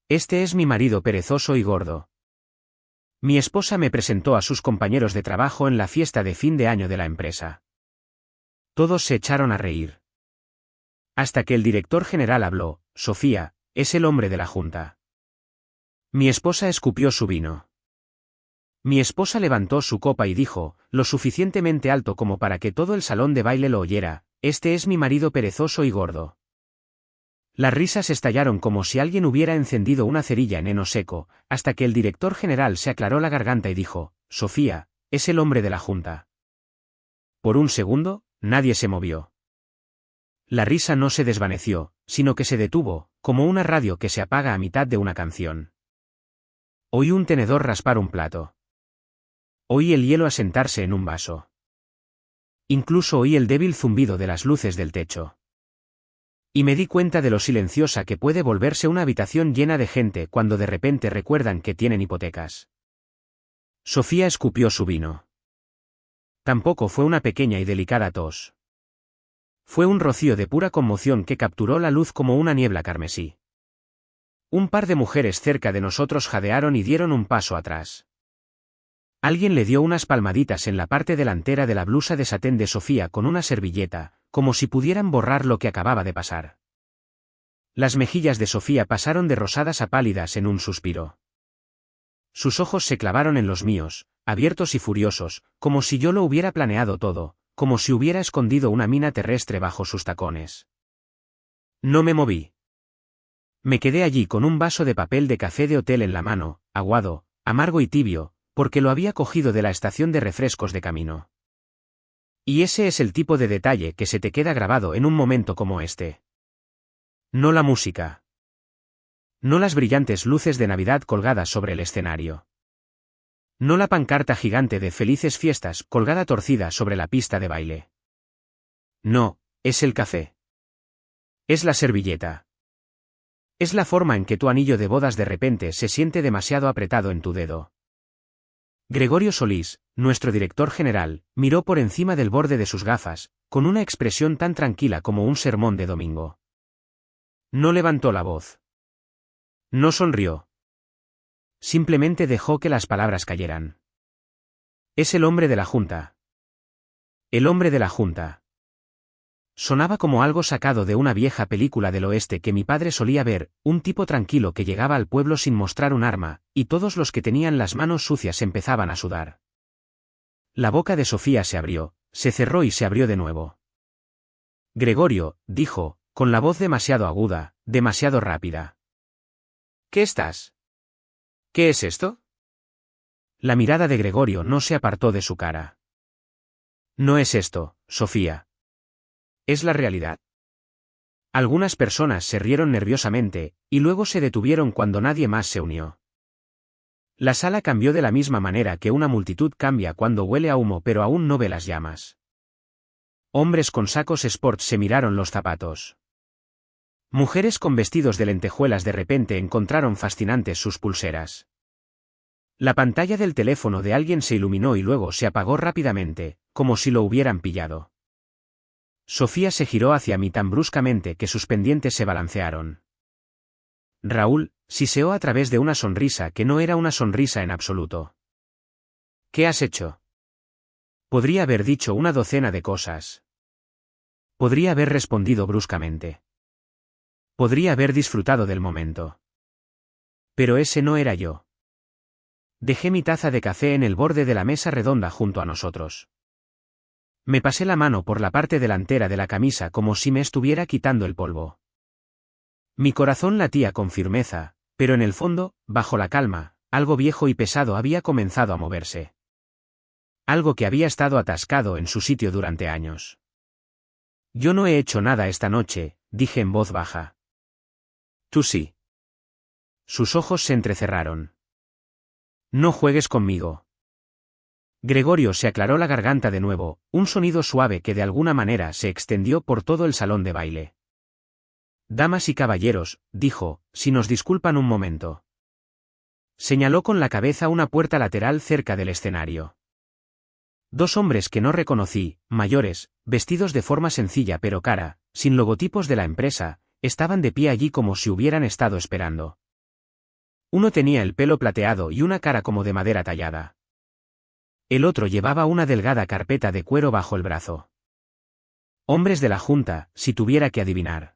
Este es mi marido perezoso y gordo. Mi esposa me presentó a sus compañeros de trabajo en la fiesta de fin de año de la empresa. Todos se echaron a reír. Hasta que el director general habló: Sofía, es el hombre de la junta. Mi esposa escupió su vino. Mi esposa levantó su copa y dijo, lo suficientemente alto como para que todo el salón de baile lo oyera: este es mi marido perezoso y gordo. Las risas estallaron como si alguien hubiera encendido una cerilla en heno seco, hasta que el director general se aclaró la garganta y dijo: Sofía, es el hombre de la junta. Por un segundo, nadie se movió. La risa no se desvaneció, sino que se detuvo, como una radio que se apaga a mitad de una canción. Oí un tenedor raspar un plato. Oí el hielo asentarse en un vaso. Incluso oí el débil zumbido de las luces del techo. Y me di cuenta de lo silenciosa que puede volverse una habitación llena de gente cuando de repente recuerdan que tienen hipotecas. Sofía escupió su vino. Tampoco fue una pequeña y delicada tos. Fue un rocío de pura conmoción que capturó la luz como una niebla carmesí. Un par de mujeres cerca de nosotros jadearon y dieron un paso atrás. Alguien le dio unas palmaditas en la parte delantera de la blusa de satén de Sofía con una servilleta, como si pudieran borrar lo que acababa de pasar. Las mejillas de Sofía pasaron de rosadas a pálidas en un suspiro. Sus ojos se clavaron en los míos, abiertos y furiosos, como si yo lo hubiera planeado todo, como si hubiera escondido una mina terrestre bajo sus tacones. No me moví. Me quedé allí con un vaso de papel de café de hotel en la mano, aguado, amargo y tibio, porque lo había cogido de la estación de refrescos de camino. Y ese es el tipo de detalle que se te queda grabado en un momento como este. No la música. No las brillantes luces de Navidad colgadas sobre el escenario. No la pancarta gigante de Felices Fiestas colgada torcida sobre la pista de baile. No, es el café. Es la servilleta. Es la forma en que tu anillo de bodas de repente se siente demasiado apretado en tu dedo. Gregorio Solís, nuestro director general, miró por encima del borde de sus gafas, con una expresión tan tranquila como un sermón de domingo. No levantó la voz. No sonrió. Simplemente dejó que las palabras cayeran. Es el hombre de la junta. El hombre de la junta. Sonaba como algo sacado de una vieja película del oeste que mi padre solía ver, un tipo tranquilo que llegaba al pueblo sin mostrar un arma, y todos los que tenían las manos sucias empezaban a sudar. La boca de Sofía se abrió, se cerró y se abrió de nuevo. Gregorio, dijo, con la voz demasiado aguda, demasiado rápida. ¿Qué estás? ¿Qué es esto? La mirada de Gregorio no se apartó de su cara. No es esto, Sofía. Es la realidad. Algunas personas se rieron nerviosamente, y luego se detuvieron cuando nadie más se unió. La sala cambió de la misma manera que una multitud cambia cuando huele a humo pero aún no ve las llamas. Hombres con sacos sport se miraron los zapatos. Mujeres con vestidos de lentejuelas de repente encontraron fascinantes sus pulseras. La pantalla del teléfono de alguien se iluminó y luego se apagó rápidamente, como si lo hubieran pillado. Sofía se giró hacia mí tan bruscamente que sus pendientes se balancearon. Raúl, siseó a través de una sonrisa que no era una sonrisa en absoluto. ¿Qué has hecho? Podría haber dicho una docena de cosas. Podría haber respondido bruscamente. Podría haber disfrutado del momento. Pero ese no era yo. Dejé mi taza de café en el borde de la mesa redonda junto a nosotros. Me pasé la mano por la parte delantera de la camisa como si me estuviera quitando el polvo. Mi corazón latía con firmeza, pero en el fondo, bajo la calma, algo viejo y pesado había comenzado a moverse. Algo que había estado atascado en su sitio durante años. Yo no he hecho nada esta noche, dije en voz baja. Tú sí. Sus ojos se entrecerraron. No juegues conmigo. Gregorio se aclaró la garganta de nuevo, un sonido suave que de alguna manera se extendió por todo el salón de baile. Damas y caballeros, dijo, si nos disculpan un momento. Señaló con la cabeza una puerta lateral cerca del escenario. Dos hombres que no reconocí, mayores, vestidos de forma sencilla pero cara, sin logotipos de la empresa, estaban de pie allí como si hubieran estado esperando. Uno tenía el pelo plateado y una cara como de madera tallada. El otro llevaba una delgada carpeta de cuero bajo el brazo. Hombres de la Junta, si tuviera que adivinar.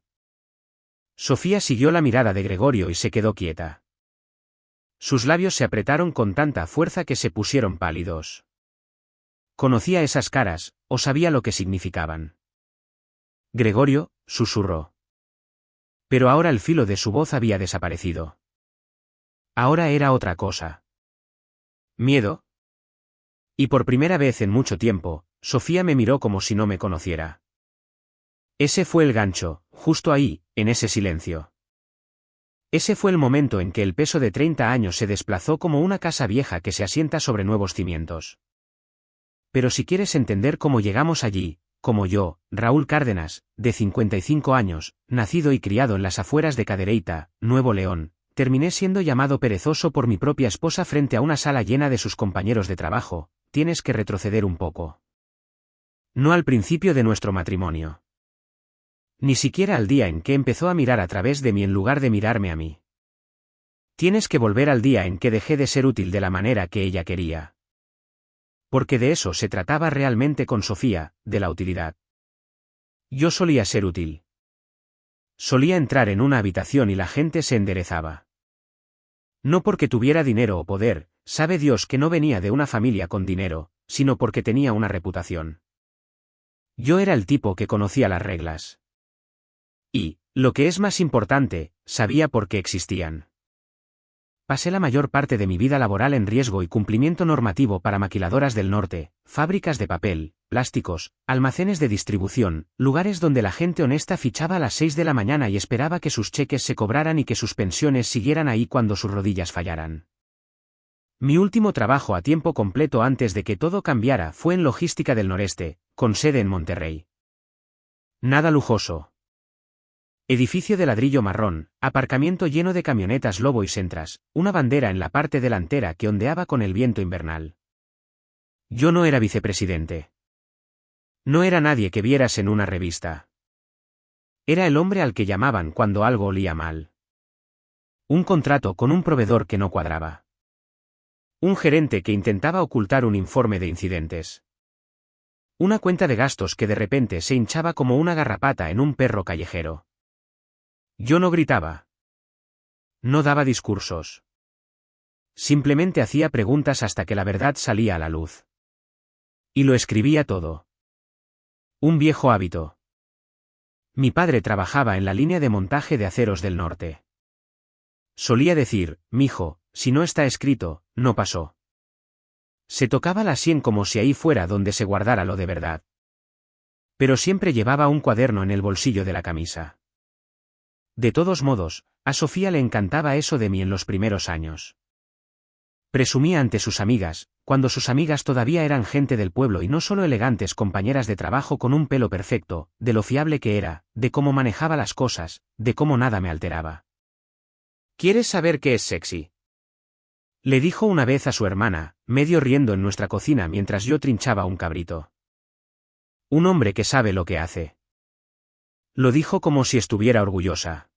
Sofía siguió la mirada de Gregorio y se quedó quieta. Sus labios se apretaron con tanta fuerza que se pusieron pálidos. Conocía esas caras, o sabía lo que significaban. Gregorio, susurró. Pero ahora el filo de su voz había desaparecido. Ahora era otra cosa. ¿Miedo? Y por primera vez en mucho tiempo, Sofía me miró como si no me conociera. Ese fue el gancho, justo ahí, en ese silencio. Ese fue el momento en que el peso de 30 años se desplazó como una casa vieja que se asienta sobre nuevos cimientos. Pero si quieres entender cómo llegamos allí, como yo, Raúl Cárdenas, de 55 años, nacido y criado en las afueras de Cadereyta, Nuevo León, terminé siendo llamado perezoso por mi propia esposa frente a una sala llena de sus compañeros de trabajo, tienes que retroceder un poco. No al principio de nuestro matrimonio. Ni siquiera al día en que empezó a mirar a través de mí en lugar de mirarme a mí. Tienes que volver al día en que dejé de ser útil de la manera que ella quería. Porque de eso se trataba realmente con Sofía, de la utilidad. Yo solía ser útil. Solía entrar en una habitación y la gente se enderezaba. No porque tuviera dinero o poder, sabe Dios que no venía de una familia con dinero, sino porque tenía una reputación. Yo era el tipo que conocía las reglas. Y, lo que es más importante, sabía por qué existían. Pasé la mayor parte de mi vida laboral en riesgo y cumplimiento normativo para maquiladoras del norte, fábricas de papel, plásticos, almacenes de distribución, lugares donde la gente honesta fichaba a las 6 de la mañana y esperaba que sus cheques se cobraran y que sus pensiones siguieran ahí cuando sus rodillas fallaran. Mi último trabajo a tiempo completo antes de que todo cambiara fue en Logística del Noreste, con sede en Monterrey. Nada lujoso. Edificio de ladrillo marrón, aparcamiento lleno de camionetas Lobo y Sentras, una bandera en la parte delantera que ondeaba con el viento invernal. Yo no era vicepresidente. No era nadie que vieras en una revista. Era el hombre al que llamaban cuando algo olía mal. Un contrato con un proveedor que no cuadraba. Un gerente que intentaba ocultar un informe de incidentes. Una cuenta de gastos que de repente se hinchaba como una garrapata en un perro callejero. Yo no gritaba. No daba discursos. Simplemente hacía preguntas hasta que la verdad salía a la luz. Y lo escribía todo. Un viejo hábito. Mi padre trabajaba en la línea de montaje de aceros del norte. Solía decir, mijo, si no está escrito, no pasó. Se tocaba la sien como si ahí fuera donde se guardara lo de verdad. Pero siempre llevaba un cuaderno en el bolsillo de la camisa. De todos modos, a Sofía le encantaba eso de mí en los primeros años. Presumía ante sus amigas, cuando sus amigas todavía eran gente del pueblo y no solo elegantes compañeras de trabajo con un pelo perfecto, de lo fiable que era, de cómo manejaba las cosas, de cómo nada me alteraba. ¿Quieres saber qué es sexy? Le dijo una vez a su hermana, medio riendo en nuestra cocina mientras yo trinchaba un cabrito. Un hombre que sabe lo que hace. Lo dijo como si estuviera orgullosa.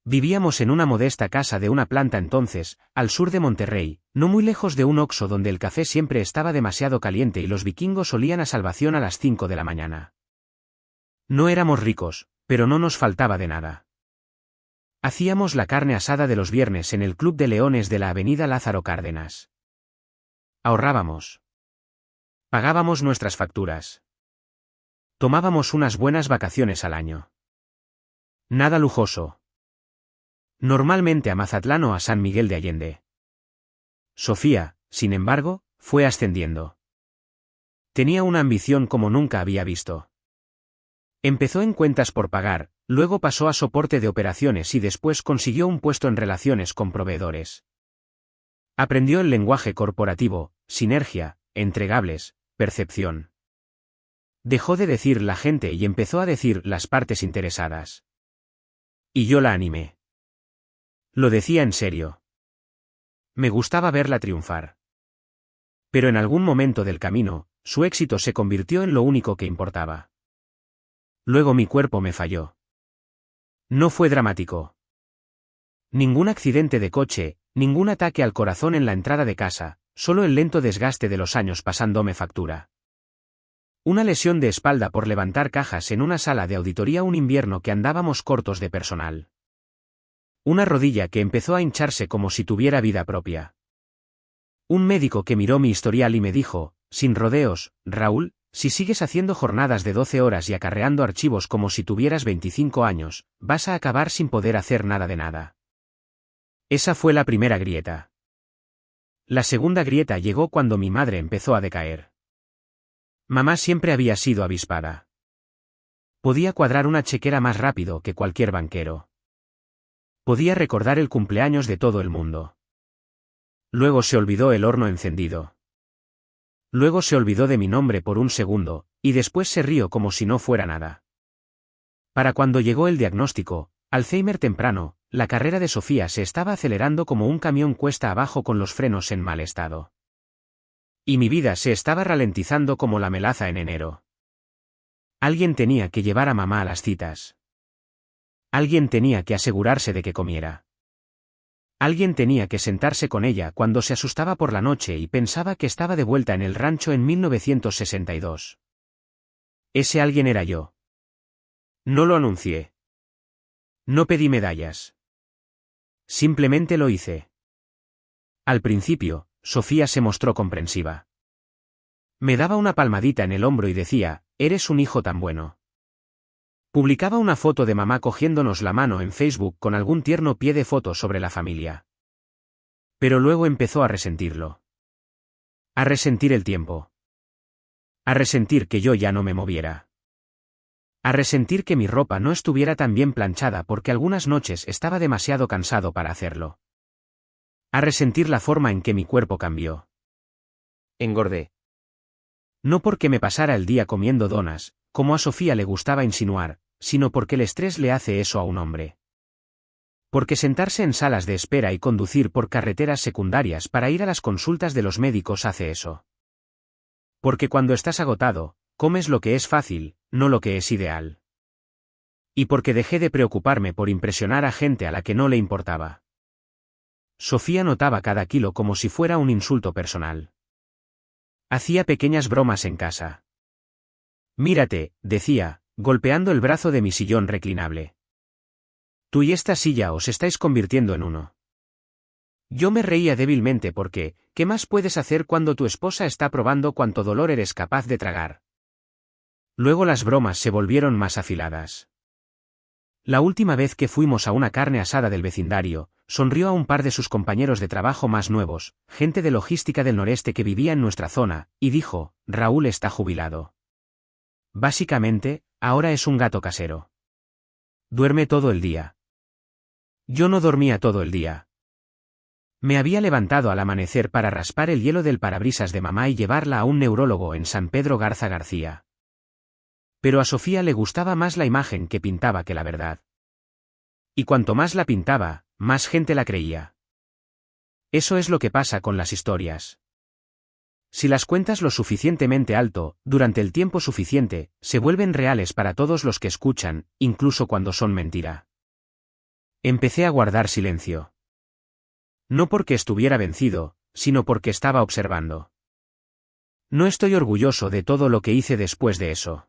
Vivíamos en una modesta casa de una planta entonces, al sur de Monterrey, no muy lejos de un Oxxo donde el café siempre estaba demasiado caliente y los vikingos olían a salvación a las 5 de la mañana. No éramos ricos, pero no nos faltaba de nada. Hacíamos la carne asada de los viernes en el Club de Leones de la avenida Lázaro Cárdenas. Ahorrábamos. Pagábamos nuestras facturas. Tomábamos unas buenas vacaciones al año. Nada lujoso. Normalmente a Mazatlán o a San Miguel de Allende. Sofía, sin embargo, fue ascendiendo. Tenía una ambición como nunca había visto. Empezó en cuentas por pagar, luego pasó a soporte de operaciones y después consiguió un puesto en relaciones con proveedores. Aprendió el lenguaje corporativo, sinergia, entregables, percepción. Dejó de decir la gente y empezó a decir las partes interesadas. Y yo la animé. Lo decía en serio. Me gustaba verla triunfar. Pero en algún momento del camino, su éxito se convirtió en lo único que importaba. Luego mi cuerpo me falló. No fue dramático. Ningún accidente de coche, ningún ataque al corazón en la entrada de casa, solo el lento desgaste de los años pasándome factura. Una lesión de espalda por levantar cajas en una sala de auditoría un invierno que andábamos cortos de personal. Una rodilla que empezó a hincharse como si tuviera vida propia. Un médico que miró mi historial y me dijo, sin rodeos, Raúl, si sigues haciendo jornadas de 12 horas y acarreando archivos como si tuvieras 25 años, vas a acabar sin poder hacer nada de nada. Esa fue la primera grieta. La segunda grieta llegó cuando mi madre empezó a decaer. Mamá siempre había sido avispada. Podía cuadrar una chequera más rápido que cualquier banquero. Podía recordar el cumpleaños de todo el mundo. Luego se olvidó el horno encendido. Luego se olvidó de mi nombre por un segundo, y después se rió como si no fuera nada. Para cuando llegó el diagnóstico, Alzheimer temprano, la carrera de Sofía se estaba acelerando como un camión cuesta abajo con los frenos en mal estado. Y mi vida se estaba ralentizando como la melaza en enero. Alguien tenía que llevar a mamá a las citas. Alguien tenía que asegurarse de que comiera. Alguien tenía que sentarse con ella cuando se asustaba por la noche y pensaba que estaba de vuelta en el rancho en 1962. Ese alguien era yo. No lo anuncié. No pedí medallas. Simplemente lo hice. Al principio, Sofía se mostró comprensiva. Me daba una palmadita en el hombro y decía, eres un hijo tan bueno. Publicaba una foto de mamá cogiéndonos la mano en Facebook con algún tierno pie de foto sobre la familia. Pero luego empezó a resentirlo. A resentir el tiempo. A resentir que yo ya no me moviera. A resentir que mi ropa no estuviera tan bien planchada porque algunas noches estaba demasiado cansado para hacerlo. A resentir la forma en que mi cuerpo cambió. Engordé. No porque me pasara el día comiendo donas, como a Sofía le gustaba insinuar, sino porque el estrés le hace eso a un hombre. Porque sentarse en salas de espera y conducir por carreteras secundarias para ir a las consultas de los médicos hace eso. Porque cuando estás agotado, comes lo que es fácil, no lo que es ideal. Y porque dejé de preocuparme por impresionar a gente a la que no le importaba. Sofía notaba cada kilo como si fuera un insulto personal. Hacía pequeñas bromas en casa. Mírate, decía, golpeando el brazo de mi sillón reclinable. Tú y esta silla os estáis convirtiendo en uno. Yo me reía débilmente porque, ¿qué más puedes hacer cuando tu esposa está probando cuánto dolor eres capaz de tragar? Luego las bromas se volvieron más afiladas. La última vez que fuimos a una carne asada del vecindario, sonrió a un par de sus compañeros de trabajo más nuevos, gente de logística del noreste que vivía en nuestra zona, y dijo, Raúl está jubilado. Básicamente, ahora es un gato casero. Duerme todo el día. Yo no dormía todo el día. Me había levantado al amanecer para raspar el hielo del parabrisas de mamá y llevarla a un neurólogo en San Pedro Garza García. Pero a Sofía le gustaba más la imagen que pintaba que la verdad. Y cuanto más la pintaba, más gente la creía. Eso es lo que pasa con las historias. Si las cuentas lo suficientemente alto, durante el tiempo suficiente, se vuelven reales para todos los que escuchan, incluso cuando son mentira. Empecé a guardar silencio. No porque estuviera vencido, sino porque estaba observando. No estoy orgulloso de todo lo que hice después de eso.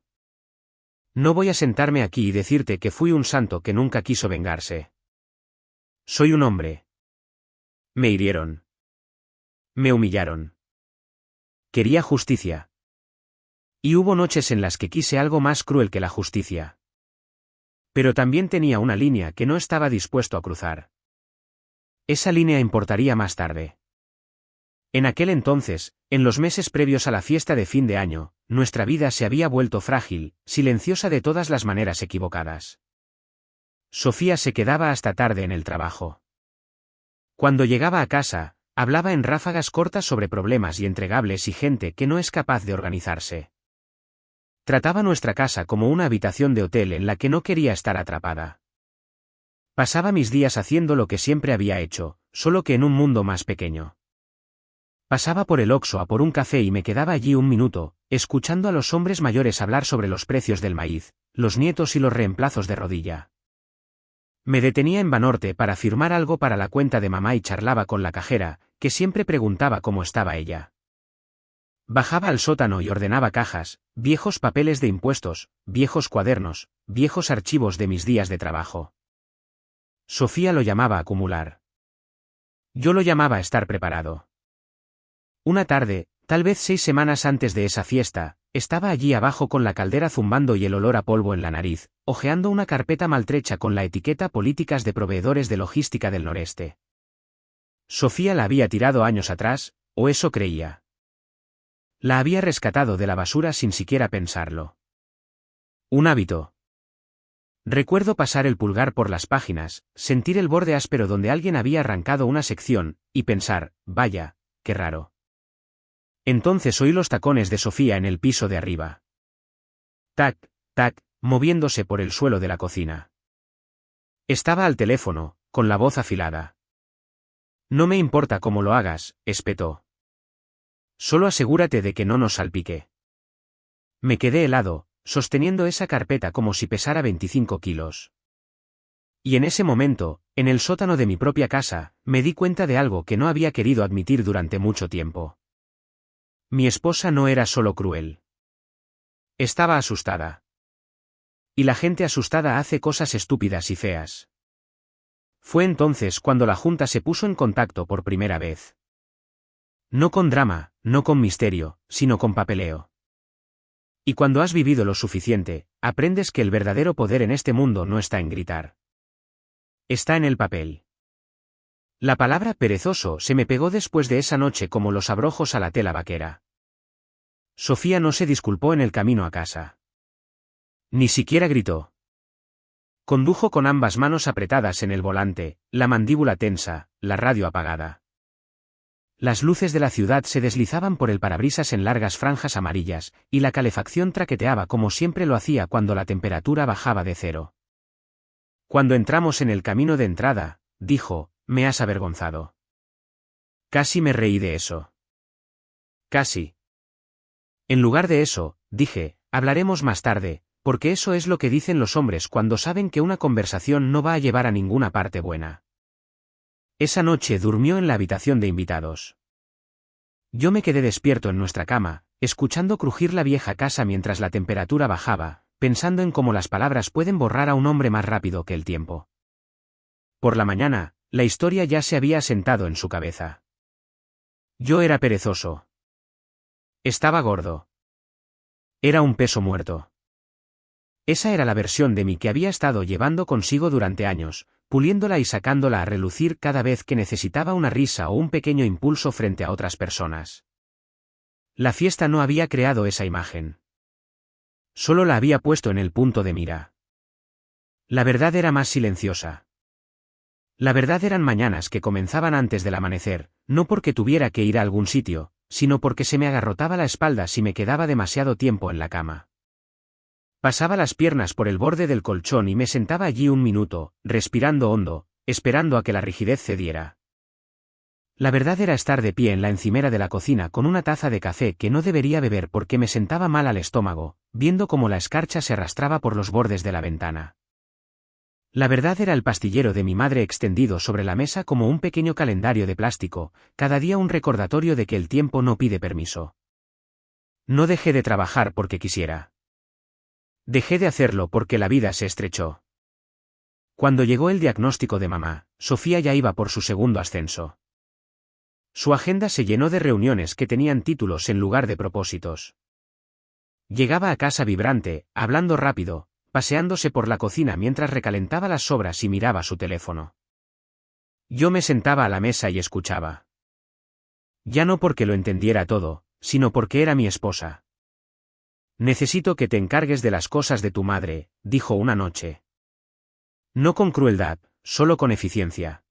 No voy a sentarme aquí y decirte que fui un santo que nunca quiso vengarse. Soy un hombre. Me hirieron. Me humillaron. Quería justicia. Y hubo noches en las que quise algo más cruel que la justicia. Pero también tenía una línea que no estaba dispuesto a cruzar. Esa línea importaría más tarde. En aquel entonces, en los meses previos a la fiesta de fin de año, nuestra vida se había vuelto frágil, silenciosa de todas las maneras equivocadas. Sofía se quedaba hasta tarde en el trabajo. Cuando llegaba a casa, hablaba en ráfagas cortas sobre problemas y entregables y gente que no es capaz de organizarse. Trataba nuestra casa como una habitación de hotel en la que no quería estar atrapada. Pasaba mis días haciendo lo que siempre había hecho, solo que en un mundo más pequeño. Pasaba por el Oxxo a por un café y me quedaba allí un minuto, escuchando a los hombres mayores hablar sobre los precios del maíz, los nietos y los reemplazos de rodilla. Me detenía en Banorte para firmar algo para la cuenta de mamá y charlaba con la cajera, que siempre preguntaba cómo estaba ella. Bajaba al sótano y ordenaba cajas, viejos papeles de impuestos, viejos cuadernos, viejos archivos de mis días de trabajo. Sofía lo llamaba acumular. Yo lo llamaba estar preparado. Una tarde, tal vez 6 semanas antes de esa fiesta, estaba allí abajo con la caldera zumbando y el olor a polvo en la nariz, hojeando una carpeta maltrecha con la etiqueta Políticas de proveedores de logística del noreste. Sofía la había tirado años atrás, o eso creía. La había rescatado de la basura sin siquiera pensarlo. Un hábito. Recuerdo pasar el pulgar por las páginas, sentir el borde áspero donde alguien había arrancado una sección, y pensar, vaya, qué raro. Entonces oí los tacones de Sofía en el piso de arriba. Tac, tac, moviéndose por el suelo de la cocina. Estaba al teléfono, con la voz afilada. No me importa cómo lo hagas, espetó. Solo asegúrate de que no nos salpique. Me quedé helado, sosteniendo esa carpeta como si pesara 25 kilos. Y en ese momento, en el sótano de mi propia casa, me di cuenta de algo que no había querido admitir durante mucho tiempo. Mi esposa no era solo cruel. Estaba asustada. Y la gente asustada hace cosas estúpidas y feas. Fue entonces cuando la Junta se puso en contacto por primera vez. No con drama, no con misterio, sino con papeleo. Y cuando has vivido lo suficiente, aprendes que el verdadero poder en este mundo no está en gritar. Está en el papel. La palabra perezoso se me pegó después de esa noche como los abrojos a la tela vaquera. Sofía no se disculpó en el camino a casa. Ni siquiera gritó. Condujo con ambas manos apretadas en el volante, la mandíbula tensa, la radio apagada. Las luces de la ciudad se deslizaban por el parabrisas en largas franjas amarillas, y la calefacción traqueteaba como siempre lo hacía cuando la temperatura bajaba de 0. Cuando entramos en el camino de entrada, dijo, me has avergonzado. Casi me reí de eso. Casi. En lugar de eso, dije, hablaremos más tarde, porque eso es lo que dicen los hombres cuando saben que una conversación no va a llevar a ninguna parte buena. Esa noche durmió en la habitación de invitados. Yo me quedé despierto en nuestra cama, escuchando crujir la vieja casa mientras la temperatura bajaba, pensando en cómo las palabras pueden borrar a un hombre más rápido que el tiempo. Por la mañana, la historia ya se había asentado en su cabeza. Yo era perezoso. Estaba gordo. Era un peso muerto. Esa era la versión de mí que había estado llevando consigo durante años, puliéndola y sacándola a relucir cada vez que necesitaba una risa o un pequeño impulso frente a otras personas. La fiesta no había creado esa imagen. Solo la había puesto en el punto de mira. La verdad era más silenciosa. La verdad eran mañanas que comenzaban antes del amanecer, no porque tuviera que ir a algún sitio, sino porque se me agarrotaba la espalda si me quedaba demasiado tiempo en la cama. Pasaba las piernas por el borde del colchón y me sentaba allí un minuto, respirando hondo, esperando a que la rigidez cediera. La verdad era estar de pie en la encimera de la cocina con una taza de café que no debería beber porque me sentaba mal al estómago, viendo cómo la escarcha se arrastraba por los bordes de la ventana. La verdad era el pastillero de mi madre extendido sobre la mesa como un pequeño calendario de plástico, cada día un recordatorio de que el tiempo no pide permiso. No dejé de trabajar porque quisiera. Dejé de hacerlo porque la vida se estrechó. Cuando llegó el diagnóstico de mamá, Sofía ya iba por su segundo ascenso. Su agenda se llenó de reuniones que tenían títulos en lugar de propósitos. Llegaba a casa vibrante, hablando rápido, paseándose por la cocina mientras recalentaba las sobras y miraba su teléfono. Yo me sentaba a la mesa y escuchaba. Ya no porque lo entendiera todo, sino porque era mi esposa. Necesito que te encargues de las cosas de tu madre, dijo una noche. No con crueldad, solo con eficiencia.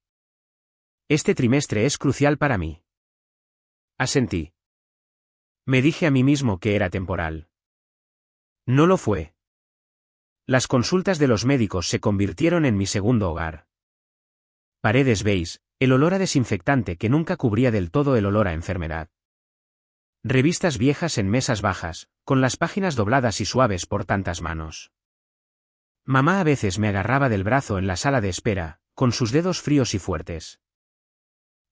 Este trimestre es crucial para mí. Asentí. Me dije a mí mismo que era temporal. No lo fue. Las consultas de los médicos se convirtieron en mi segundo hogar. Paredes beige, el olor a desinfectante que nunca cubría del todo el olor a enfermedad. Revistas viejas en mesas bajas, con las páginas dobladas y suaves por tantas manos. Mamá a veces me agarraba del brazo en la sala de espera, con sus dedos fríos y fuertes.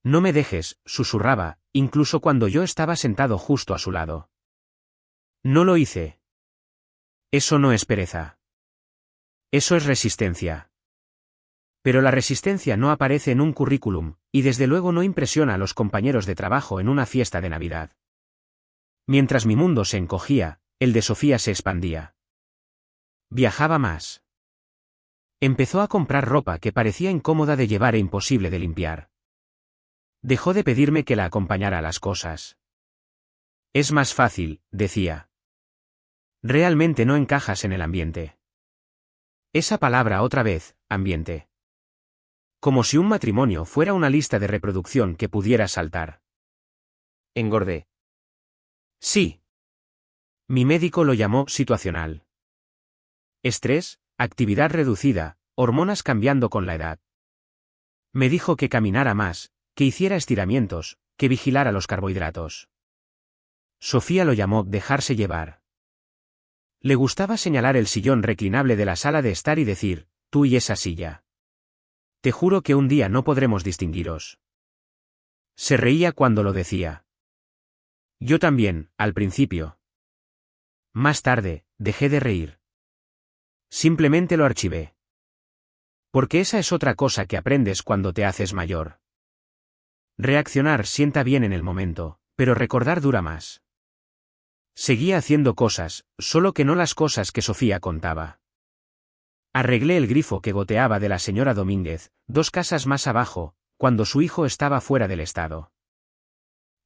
No me dejes, susurraba, incluso cuando yo estaba sentado justo a su lado. No lo hice. Eso no es pereza. Eso es resistencia. Pero la resistencia no aparece en un currículum, y desde luego no impresiona a los compañeros de trabajo en una fiesta de Navidad. Mientras mi mundo se encogía, el de Sofía se expandía. Viajaba más. Empezó a comprar ropa que parecía incómoda de llevar e imposible de limpiar. Dejó de pedirme que la acompañara a las cosas. Es más fácil, decía. Realmente no encajas en el ambiente. Esa palabra otra vez, ambiente. Como si un matrimonio fuera una lista de reproducción que pudiera saltar. Engordé. Sí. Mi médico lo llamó situacional. Estrés, actividad reducida, hormonas cambiando con la edad. Me dijo que caminara más, que hiciera estiramientos, que vigilara los carbohidratos. Sofía lo llamó dejarse llevar. Le gustaba señalar el sillón reclinable de la sala de estar y decir, tú y esa silla. Te juro que un día no podremos distinguiros. Se reía cuando lo decía. Yo también, al principio. Más tarde, dejé de reír. Simplemente lo archivé. Porque esa es otra cosa que aprendes cuando te haces mayor. Reaccionar sienta bien en el momento, pero recordar dura más. Seguía haciendo cosas, solo que no las cosas que Sofía contaba. Arreglé el grifo que goteaba de la señora Domínguez, 2 casas más abajo, cuando su hijo estaba fuera del estado.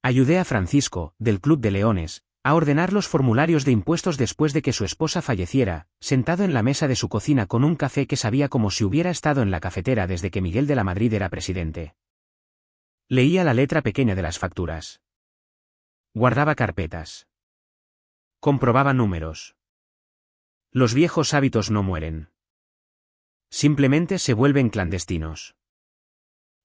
Ayudé a Francisco, del Club de Leones, a ordenar los formularios de impuestos después de que su esposa falleciera, sentado en la mesa de su cocina con un café que sabía como si hubiera estado en la cafetera desde que Miguel de la Madrid era presidente. Leía la letra pequeña de las facturas. Guardaba carpetas. Comprobaba números. Los viejos hábitos no mueren. Simplemente se vuelven clandestinos.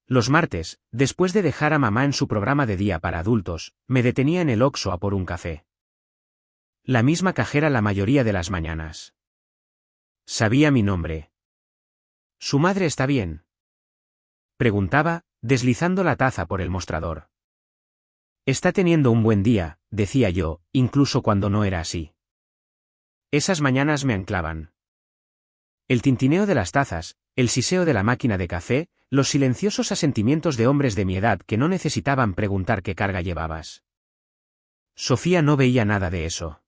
Los martes, después de dejar a mamá en su programa de día para adultos, me detenía en el Oxxo a por un café. La misma cajera la mayoría de las mañanas. Sabía mi nombre. ¿Su madre está bien?, preguntaba, deslizando la taza por el mostrador. Está teniendo un buen día, decía yo, incluso cuando no era así. Esas mañanas me anclaban. El tintineo de las tazas, el siseo de la máquina de café, los silenciosos asentimientos de hombres de mi edad que no necesitaban preguntar qué carga llevabas. Sofía no veía nada de eso.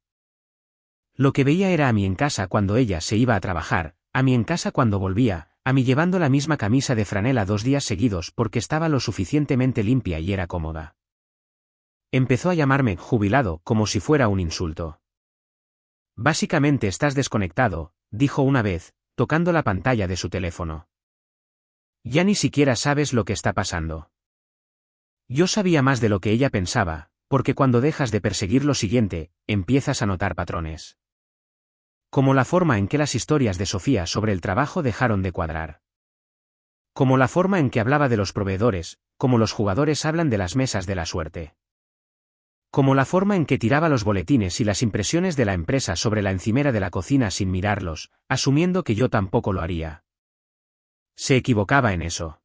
Lo que veía era a mí en casa cuando ella se iba a trabajar, a mí en casa cuando volvía, a mí llevando la misma camisa de franela 2 días seguidos porque estaba lo suficientemente limpia y era cómoda. Empezó a llamarme jubilado como si fuera un insulto. Básicamente estás desconectado, dijo una vez, tocando la pantalla de su teléfono. Ya ni siquiera sabes lo que está pasando. Yo sabía más de lo que ella pensaba, porque cuando dejas de perseguir lo siguiente, empiezas a notar patrones. Como la forma en que las historias de Sofía sobre el trabajo dejaron de cuadrar. Como la forma en que hablaba de los proveedores, como los jugadores hablan de las mesas de la suerte. Como la forma en que tiraba los boletines y las impresiones de la empresa sobre la encimera de la cocina sin mirarlos, asumiendo que yo tampoco lo haría. Se equivocaba en eso.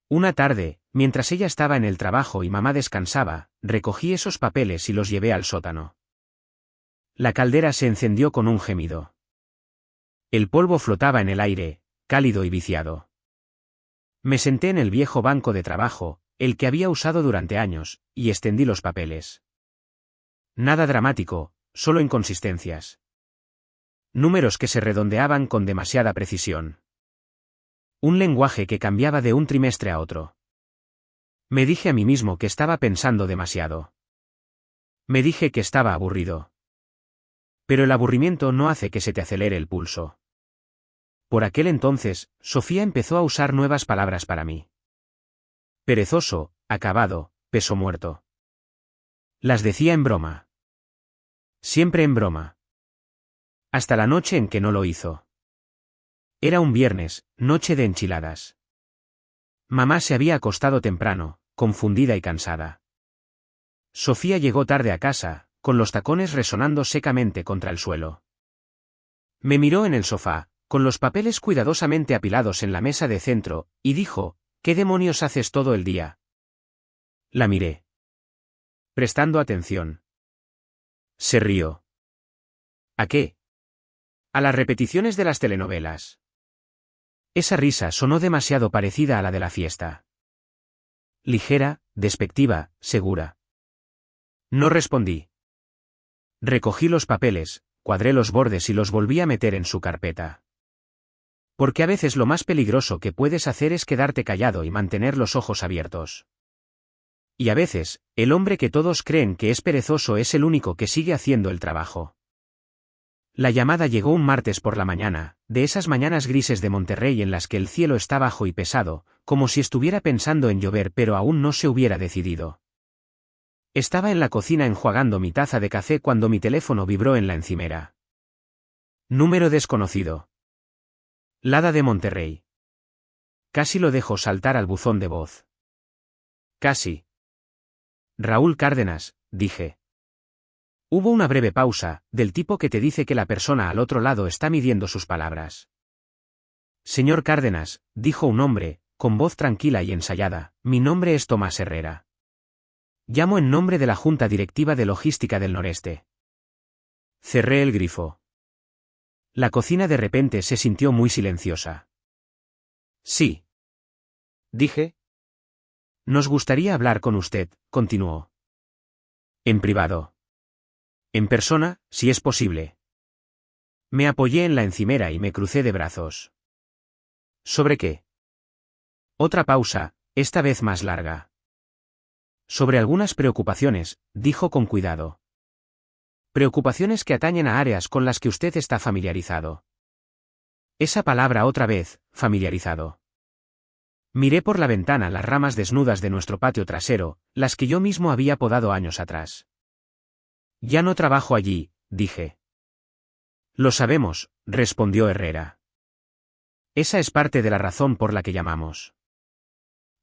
Una tarde, mientras ella estaba en el trabajo y mamá descansaba, recogí esos papeles y los llevé al sótano. La caldera se encendió con un gemido. El polvo flotaba en el aire, cálido y viciado. Me senté en el viejo banco de trabajo, el que había usado durante años, y extendí los papeles. Nada dramático, solo inconsistencias. Números que se redondeaban con demasiada precisión. Un lenguaje que cambiaba de un trimestre a otro. Me dije a mí mismo que estaba pensando demasiado. Me dije que estaba aburrido. Pero el aburrimiento no hace que se te acelere el pulso. Por aquel entonces, Sofía empezó a usar nuevas palabras para mí. Perezoso, acabado, peso muerto. Las decía en broma. Siempre en broma. Hasta la noche en que no lo hizo. Era un viernes, noche de enchiladas. Mamá se había acostado temprano, confundida y cansada. Sofía llegó tarde a casa, con los tacones resonando secamente contra el suelo. Me miró en el sofá, con los papeles cuidadosamente apilados en la mesa de centro, y dijo: ¿Qué demonios haces todo el día? La miré, prestando atención. Se rió. ¿A qué? A las repeticiones de las telenovelas. Esa risa sonó demasiado parecida a la de la fiesta. Ligera, despectiva, segura. No respondí. Recogí los papeles, cuadré los bordes y los volví a meter en su carpeta. Porque a veces lo más peligroso que puedes hacer es quedarte callado y mantener los ojos abiertos. Y a veces, el hombre que todos creen que es perezoso es el único que sigue haciendo el trabajo. La llamada llegó un martes por la mañana, de esas mañanas grises de Monterrey en las que el cielo está bajo y pesado, como si estuviera pensando en llover pero aún no se hubiera decidido. Estaba en la cocina enjuagando mi taza de café cuando mi teléfono vibró en la encimera. Número desconocido. Lada de Monterrey. Casi lo dejo saltar al buzón de voz. Casi. Raúl Cárdenas, dije. Hubo una breve pausa, del tipo que te dice que la persona al otro lado está midiendo sus palabras. Señor Cárdenas, dijo un hombre, con voz tranquila y ensayada, mi nombre es Tomás Herrera. Llamo en nombre de la Junta Directiva de Logística del Noreste. Cerré el grifo. La cocina de repente se sintió muy silenciosa. Sí. Dije. Nos gustaría hablar con usted, continuó. En privado. En persona, si es posible. Me apoyé en la encimera y me crucé de brazos. ¿Sobre qué? Otra pausa, esta vez más larga. Sobre algunas preocupaciones, dijo con cuidado. Preocupaciones que atañen a áreas con las que usted está familiarizado. Esa palabra otra vez, familiarizado. Miré por la ventana las ramas desnudas de nuestro patio trasero, las que yo mismo había podado años atrás. Ya no trabajo allí, dije. Lo sabemos, respondió Herrera. Esa es parte de la razón por la que llamamos.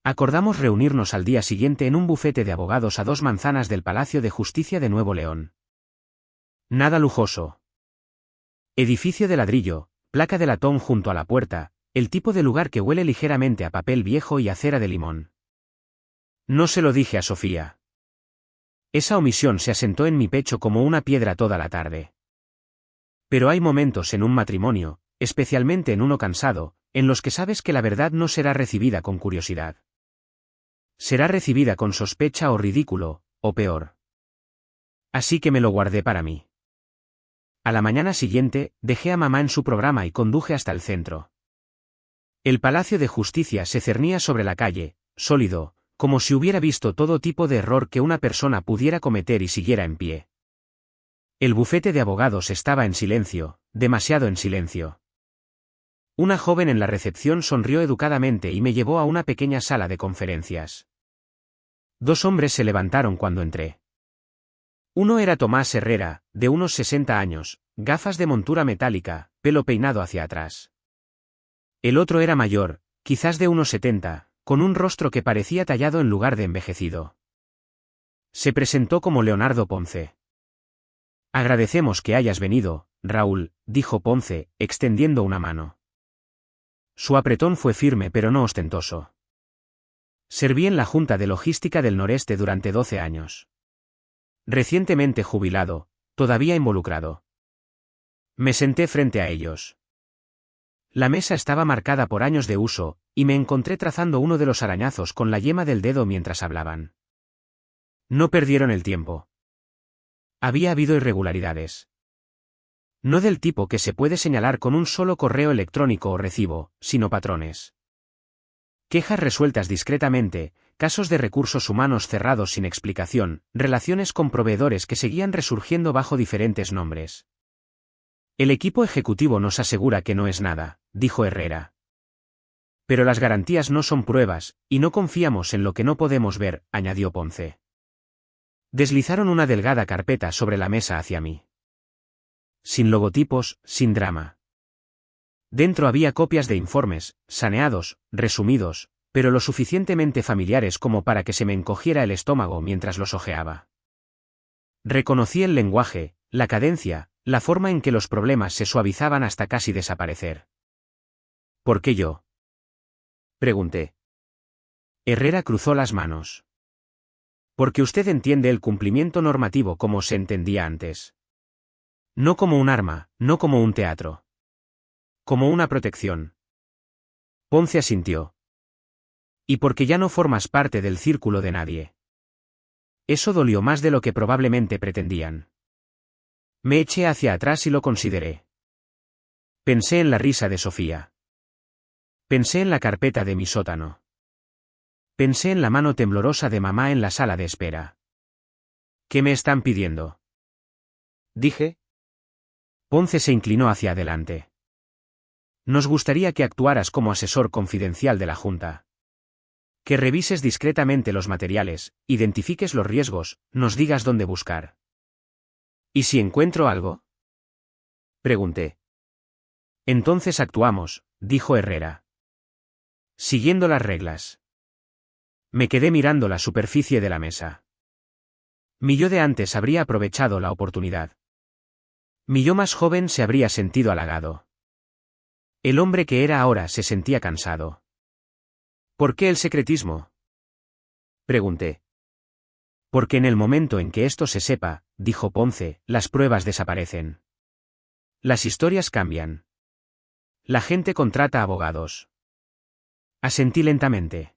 Acordamos reunirnos al día siguiente en un bufete de abogados a 2 manzanas del Palacio de Justicia de Nuevo León. Nada lujoso. Edificio de ladrillo, placa de latón junto a la puerta, el tipo de lugar que huele ligeramente a papel viejo y a cera de limón. No se lo dije a Sofía. Esa omisión se asentó en mi pecho como una piedra toda la tarde. Pero hay momentos en un matrimonio, especialmente en uno cansado, en los que sabes que la verdad no será recibida con curiosidad. Será recibida con sospecha o ridículo, o peor. Así que me lo guardé para mí. A la mañana siguiente, dejé a mamá en su programa y conduje hasta el centro. El Palacio de Justicia se cernía sobre la calle, sólido, como si hubiera visto todo tipo de error que una persona pudiera cometer y siguiera en pie. El bufete de abogados estaba en silencio, demasiado en silencio. Una joven en la recepción sonrió educadamente y me llevó a una pequeña sala de conferencias. 2 hombres se levantaron cuando entré. Uno era Tomás Herrera, de unos 60 años, gafas de montura metálica, pelo peinado hacia atrás. El otro era mayor, quizás de unos 70, con un rostro que parecía tallado en lugar de envejecido. Se presentó como Leonardo Ponce. Agradecemos que hayas venido, Raúl, dijo Ponce, extendiendo una mano. Su apretón fue firme pero no ostentoso. Serví en la Junta de Logística del Noreste durante 12 años. Recientemente jubilado, todavía involucrado. Me senté frente a ellos. La mesa estaba marcada por años de uso, y me encontré trazando uno de los arañazos con la yema del dedo mientras hablaban. No perdieron el tiempo. Había habido irregularidades. No del tipo que se puede señalar con un solo correo electrónico o recibo, sino patrones. Quejas resueltas discretamente, casos de recursos humanos cerrados sin explicación, relaciones con proveedores que seguían resurgiendo bajo diferentes nombres. El equipo ejecutivo nos asegura que no es nada, dijo Herrera. Pero las garantías no son pruebas, y no confiamos en lo que no podemos ver, añadió Ponce. Deslizaron una delgada carpeta sobre la mesa hacia mí. Sin logotipos, sin drama. Dentro había copias de informes, saneados, resumidos, pero lo suficientemente familiares como para que se me encogiera el estómago mientras los hojeaba. Reconocí el lenguaje, la cadencia, la forma en que los problemas se suavizaban hasta casi desaparecer. ¿Por qué yo? Pregunté. Herrera cruzó las manos. Porque usted entiende el cumplimiento normativo como se entendía antes. No como un arma, no como un teatro. Como una protección. Ponce asintió. Y porque ya no formas parte del círculo de nadie. Eso dolió más de lo que probablemente pretendían. Me eché hacia atrás y lo consideré. Pensé en la risa de Sofía. Pensé en la carpeta de mi sótano. Pensé en la mano temblorosa de mamá en la sala de espera. ¿Qué me están pidiendo? Dije. Ponce se inclinó hacia adelante. Nos gustaría que actuaras como asesor confidencial de la Junta. Que revises discretamente los materiales, identifiques los riesgos, nos digas dónde buscar. ¿Y si encuentro algo? Pregunté. Entonces actuamos, dijo Herrera. Siguiendo las reglas. Me quedé mirando la superficie de la mesa. Mi yo de antes habría aprovechado la oportunidad. Mi yo más joven se habría sentido halagado. El hombre que era ahora se sentía cansado. ¿Por qué el secretismo? Pregunté. Porque en el momento en que esto se sepa, dijo Ponce, las pruebas desaparecen. Las historias cambian. La gente contrata abogados. Asentí lentamente.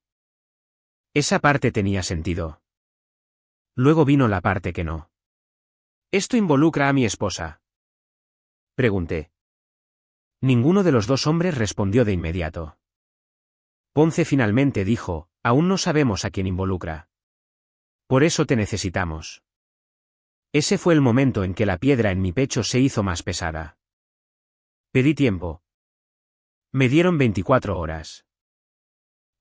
Esa parte tenía sentido. Luego vino la parte que no. ¿Esto involucra a mi esposa? Pregunté. Ninguno de los dos hombres respondió de inmediato. Ponce finalmente dijo, aún no sabemos a quién involucra. Por eso te necesitamos. Ese fue el momento en que la piedra en mi pecho se hizo más pesada. Pedí tiempo. Me dieron 24 horas.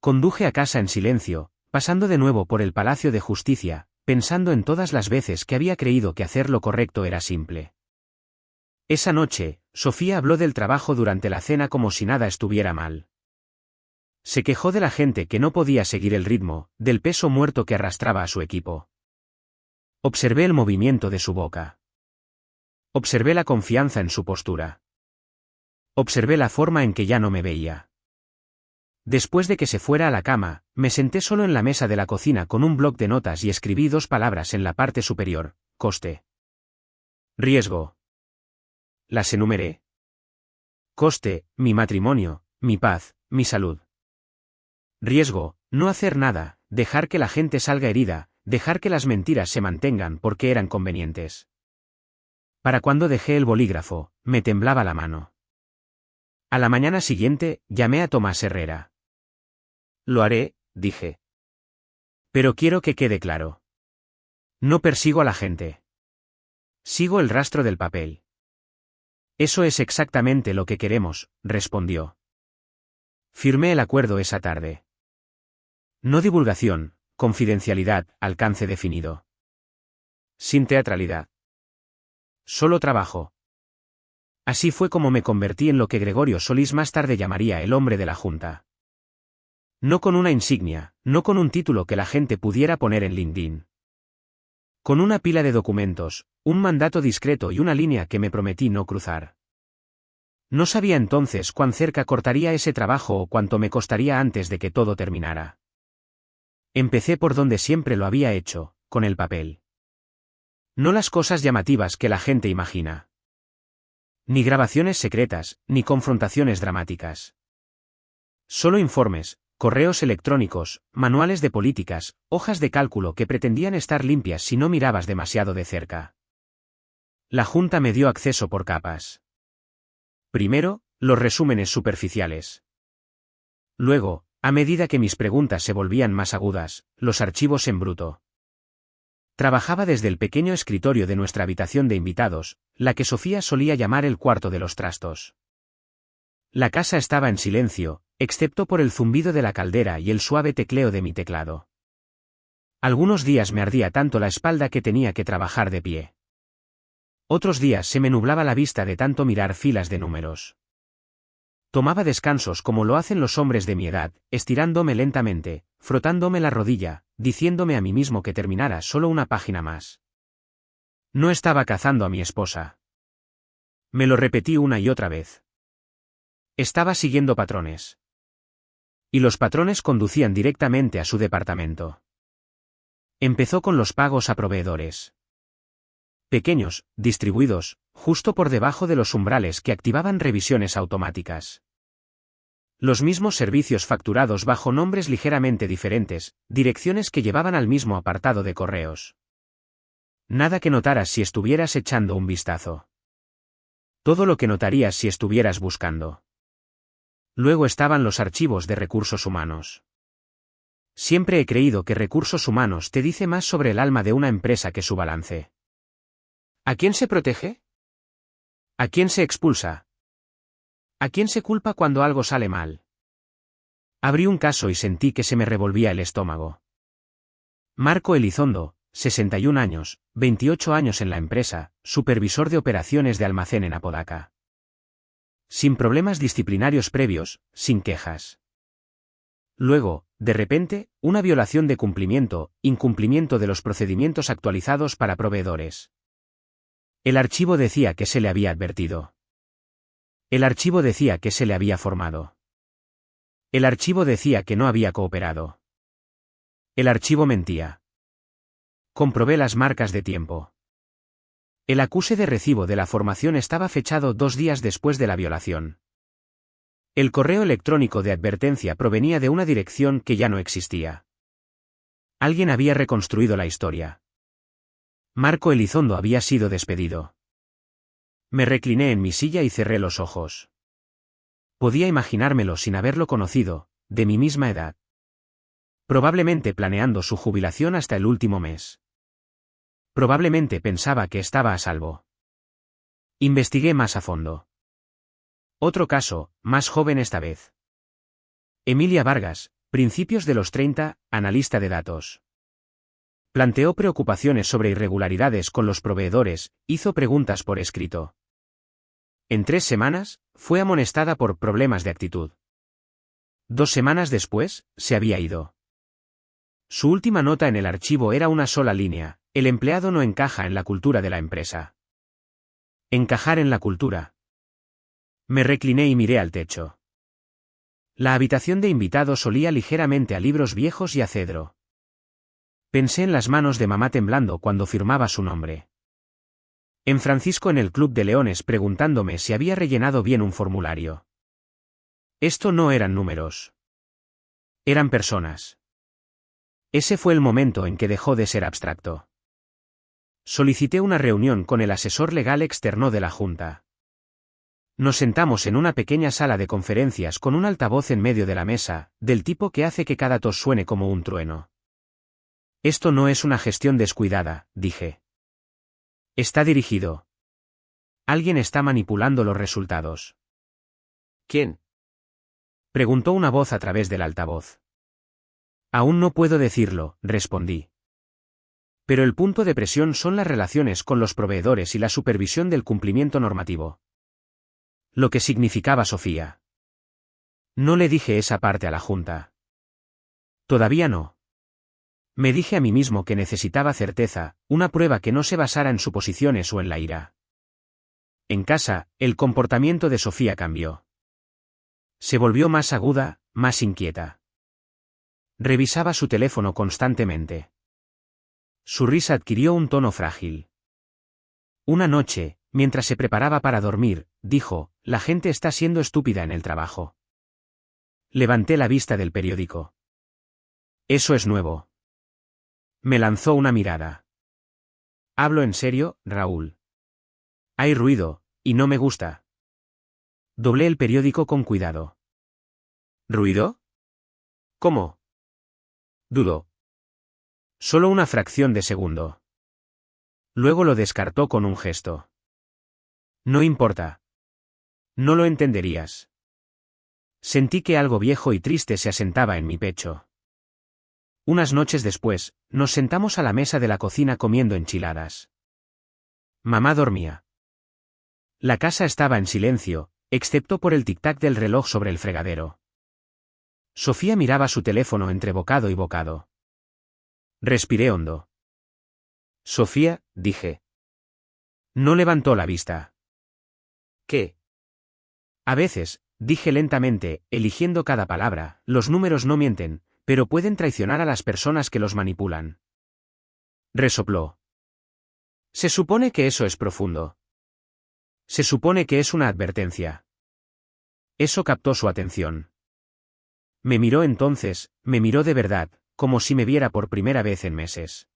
Conduje a casa en silencio, pasando de nuevo por el Palacio de Justicia, pensando en todas las veces que había creído que hacer lo correcto era simple. Esa noche, Sofía habló del trabajo durante la cena como si nada estuviera mal. Se quejó de la gente que no podía seguir el ritmo, del peso muerto que arrastraba a su equipo. Observé el movimiento de su boca. Observé la confianza en su postura. Observé la forma en que ya no me veía. Después de que se fuera a la cama, me senté solo en la mesa de la cocina con un bloc de notas y escribí 2 palabras en la parte superior: coste. Riesgo. Las enumeré. Coste, mi matrimonio, mi paz, mi salud. Riesgo, no hacer nada, dejar que la gente salga herida, dejar que las mentiras se mantengan porque eran convenientes. Para cuando dejé el bolígrafo, me temblaba la mano. A la mañana siguiente, llamé a Tomás Herrera. Lo haré, dije. Pero quiero que quede claro. No persigo a la gente. Sigo el rastro del papel. Eso es exactamente lo que queremos, respondió. Firmé el acuerdo esa tarde. No divulgación, confidencialidad, alcance definido. Sin teatralidad. Solo trabajo. Así fue como me convertí en lo que Gregorio Solís más tarde llamaría el hombre de la Junta. No con una insignia, no con un título que la gente pudiera poner en LinkedIn. Con una pila de documentos, un mandato discreto y una línea que me prometí no cruzar. No sabía entonces cuán cerca cortaría ese trabajo o cuánto me costaría antes de que todo terminara. Empecé por donde siempre lo había hecho, con el papel. No las cosas llamativas que la gente imagina. Ni grabaciones secretas, ni confrontaciones dramáticas. Solo informes, correos electrónicos, manuales de políticas, hojas de cálculo que pretendían estar limpias si no mirabas demasiado de cerca. La Junta me dio acceso por capas. Primero, los resúmenes superficiales. Luego, a medida que mis preguntas se volvían más agudas, los archivos en bruto. Trabajaba desde el pequeño escritorio de nuestra habitación de invitados, la que Sofía solía llamar el cuarto de los trastos. La casa estaba en silencio, excepto por el zumbido de la caldera y el suave tecleo de mi teclado. Algunos días me ardía tanto la espalda que tenía que trabajar de pie. Otros días se me nublaba la vista de tanto mirar filas de números. Tomaba descansos como lo hacen los hombres de mi edad, estirándome lentamente, frotándome la rodilla, diciéndome a mí mismo que terminara solo una página más. No estaba cazando a mi esposa. Me lo repetí una y otra vez. Estaba siguiendo patrones. Y los patrones conducían directamente a su departamento. Empezó con los pagos a proveedores. Pequeños, distribuidos, justo por debajo de los umbrales que activaban revisiones automáticas. Los mismos servicios facturados bajo nombres ligeramente diferentes, direcciones que llevaban al mismo apartado de correos. Nada que notaras si estuvieras echando un vistazo. Todo lo que notarías si estuvieras buscando. Luego estaban los archivos de recursos humanos. Siempre he creído que recursos humanos te dice más sobre el alma de una empresa que su balance. ¿A quién se protege? ¿A quién se expulsa? ¿A quién se culpa cuando algo sale mal? Abrí un caso y sentí que se me revolvía el estómago. Marco Elizondo, 61 años, 28 años en la empresa, supervisor de operaciones de almacén en Apodaca. Sin problemas disciplinarios previos, sin quejas. Luego, de repente, una violación de incumplimiento de los procedimientos actualizados para proveedores. El archivo decía que se le había advertido. El archivo decía que se le había formado. El archivo decía que no había cooperado. El archivo mentía. Comprobé las marcas de tiempo. El acuse de recibo de la formación estaba fechado 2 días después de la violación. El correo electrónico de advertencia provenía de una dirección que ya no existía. Alguien había reconstruido la historia. Marco Elizondo había sido despedido. Me recliné en mi silla y cerré los ojos. Podía imaginármelo sin haberlo conocido, de mi misma edad. Probablemente planeando su jubilación hasta el último mes. Probablemente pensaba que estaba a salvo. Investigué más a fondo. Otro caso, más joven esta vez. Emilia Vargas, principios de los 30, analista de datos. Planteó preocupaciones sobre irregularidades con los proveedores, hizo preguntas por escrito. En 3 semanas, fue amonestada por problemas de actitud. 2 semanas después, se había ido. Su última nota en el archivo era una sola línea: el empleado no encaja en la cultura de la empresa. Encajar en la cultura. Me recliné y miré al techo. La habitación de invitados olía ligeramente a libros viejos y a cedro. Pensé en las manos de mamá temblando cuando firmaba su nombre. En Francisco en el Club de Leones preguntándome si había rellenado bien un formulario. Esto no eran números. Eran personas. Ese fue el momento en que dejó de ser abstracto. Solicité una reunión con el asesor legal externo de la Junta. Nos sentamos en una pequeña sala de conferencias con un altavoz en medio de la mesa, del tipo que hace que cada tos suene como un trueno. Esto no es una gestión descuidada, dije. Está dirigido. Alguien está manipulando los resultados. ¿Quién? Preguntó una voz a través del altavoz. Aún no puedo decirlo, respondí. Pero el punto de presión son las relaciones con los proveedores y la supervisión del cumplimiento normativo. Lo que significaba Sofía. No le dije esa parte a la Junta. Todavía no. Me dije a mí mismo que necesitaba certeza, una prueba que no se basara en suposiciones o en la ira. En casa, el comportamiento de Sofía cambió. Se volvió más aguda, más inquieta. Revisaba su teléfono constantemente. Su risa adquirió un tono frágil. Una noche, mientras se preparaba para dormir, dijo: la gente está siendo estúpida en el trabajo. Levanté la vista del periódico. Eso es nuevo. Me lanzó una mirada. Hablo en serio, Raúl. Hay ruido, y no me gusta. Doblé el periódico con cuidado. ¿Ruido? ¿Cómo? Dudó. Solo una fracción de segundo. Luego lo descartó con un gesto. No importa. No lo entenderías. Sentí que algo viejo y triste se asentaba en mi pecho. Unas noches después, nos sentamos a la mesa de la cocina comiendo enchiladas. Mamá dormía. La casa estaba en silencio, excepto por el tic-tac del reloj sobre el fregadero. Sofía miraba su teléfono entre bocado y bocado. Respiré hondo. Sofía, dije. No levantó la vista. ¿Qué? A veces, dije lentamente, eligiendo cada palabra, los números no mienten, pero pueden traicionar a las personas que los manipulan. Resopló. Se supone que eso es profundo. Se supone que es una advertencia. Eso captó su atención. Me miró entonces, me miró de verdad, como si me viera por primera vez en meses.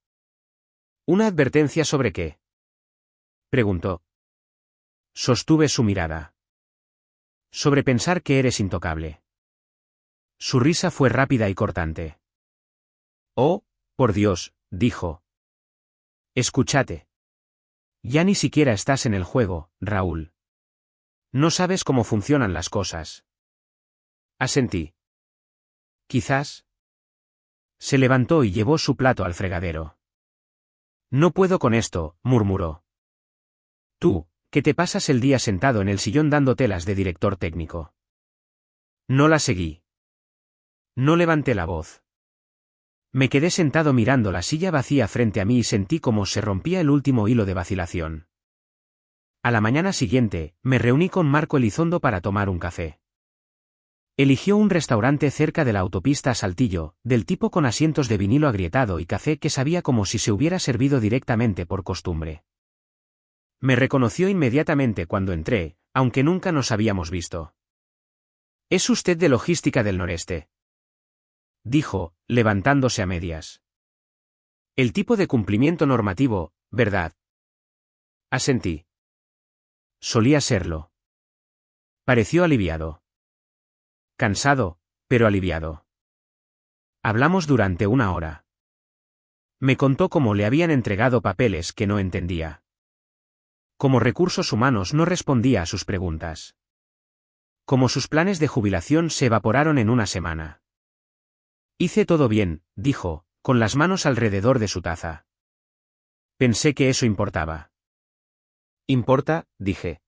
¿Una advertencia sobre qué? Preguntó. Sostuve su mirada. Sobre pensar que eres intocable. Su risa fue rápida y cortante. Oh, por Dios, dijo. Escúchate. Ya ni siquiera estás en el juego, Raúl. No sabes cómo funcionan las cosas. Asentí. Quizás. Se levantó y llevó su plato al fregadero. No puedo con esto, murmuró. Tú, que te pasas el día sentado en el sillón dando telas de director técnico. No la seguí. No levanté la voz. Me quedé sentado mirando la silla vacía frente a mí y sentí cómo se rompía el último hilo de vacilación. A la mañana siguiente, me reuní con Marco Elizondo para tomar un café. Eligió un restaurante cerca de la autopista a Saltillo, del tipo con asientos de vinilo agrietado y café que sabía como si se hubiera servido directamente por costumbre. Me reconoció inmediatamente cuando entré, aunque nunca nos habíamos visto. ¿Es usted de Logística del Noreste?, dijo, levantándose a medias. El tipo de cumplimiento normativo, ¿verdad? Asentí. Solía serlo. Pareció aliviado. Cansado, pero aliviado. Hablamos durante 1 hora. Me contó cómo le habían entregado papeles que no entendía. Cómo Recursos Humanos no respondía a sus preguntas. Cómo sus planes de jubilación se evaporaron en 1 semana. Hice todo bien, dijo, con las manos alrededor de su taza. Pensé que eso importaba. ¿Importa?, dije.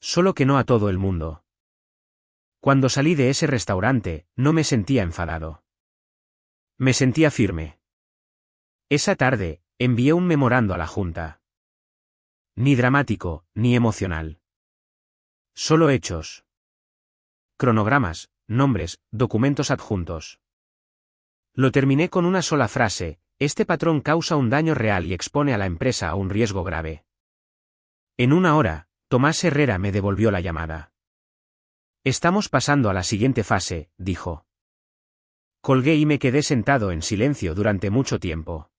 Solo que no a todo el mundo. Cuando salí de ese restaurante, no me sentía enfadado. Me sentía firme. Esa tarde, envié un memorando a la Junta. Ni dramático, ni emocional. Solo hechos. Cronogramas, nombres, documentos adjuntos. Lo terminé con una sola frase: este patrón causa un daño real y expone a la empresa a un riesgo grave. En 1 hora, Tomás Herrera me devolvió la llamada. Estamos pasando a la siguiente fase, dijo. Colgué y me quedé sentado en silencio durante mucho tiempo.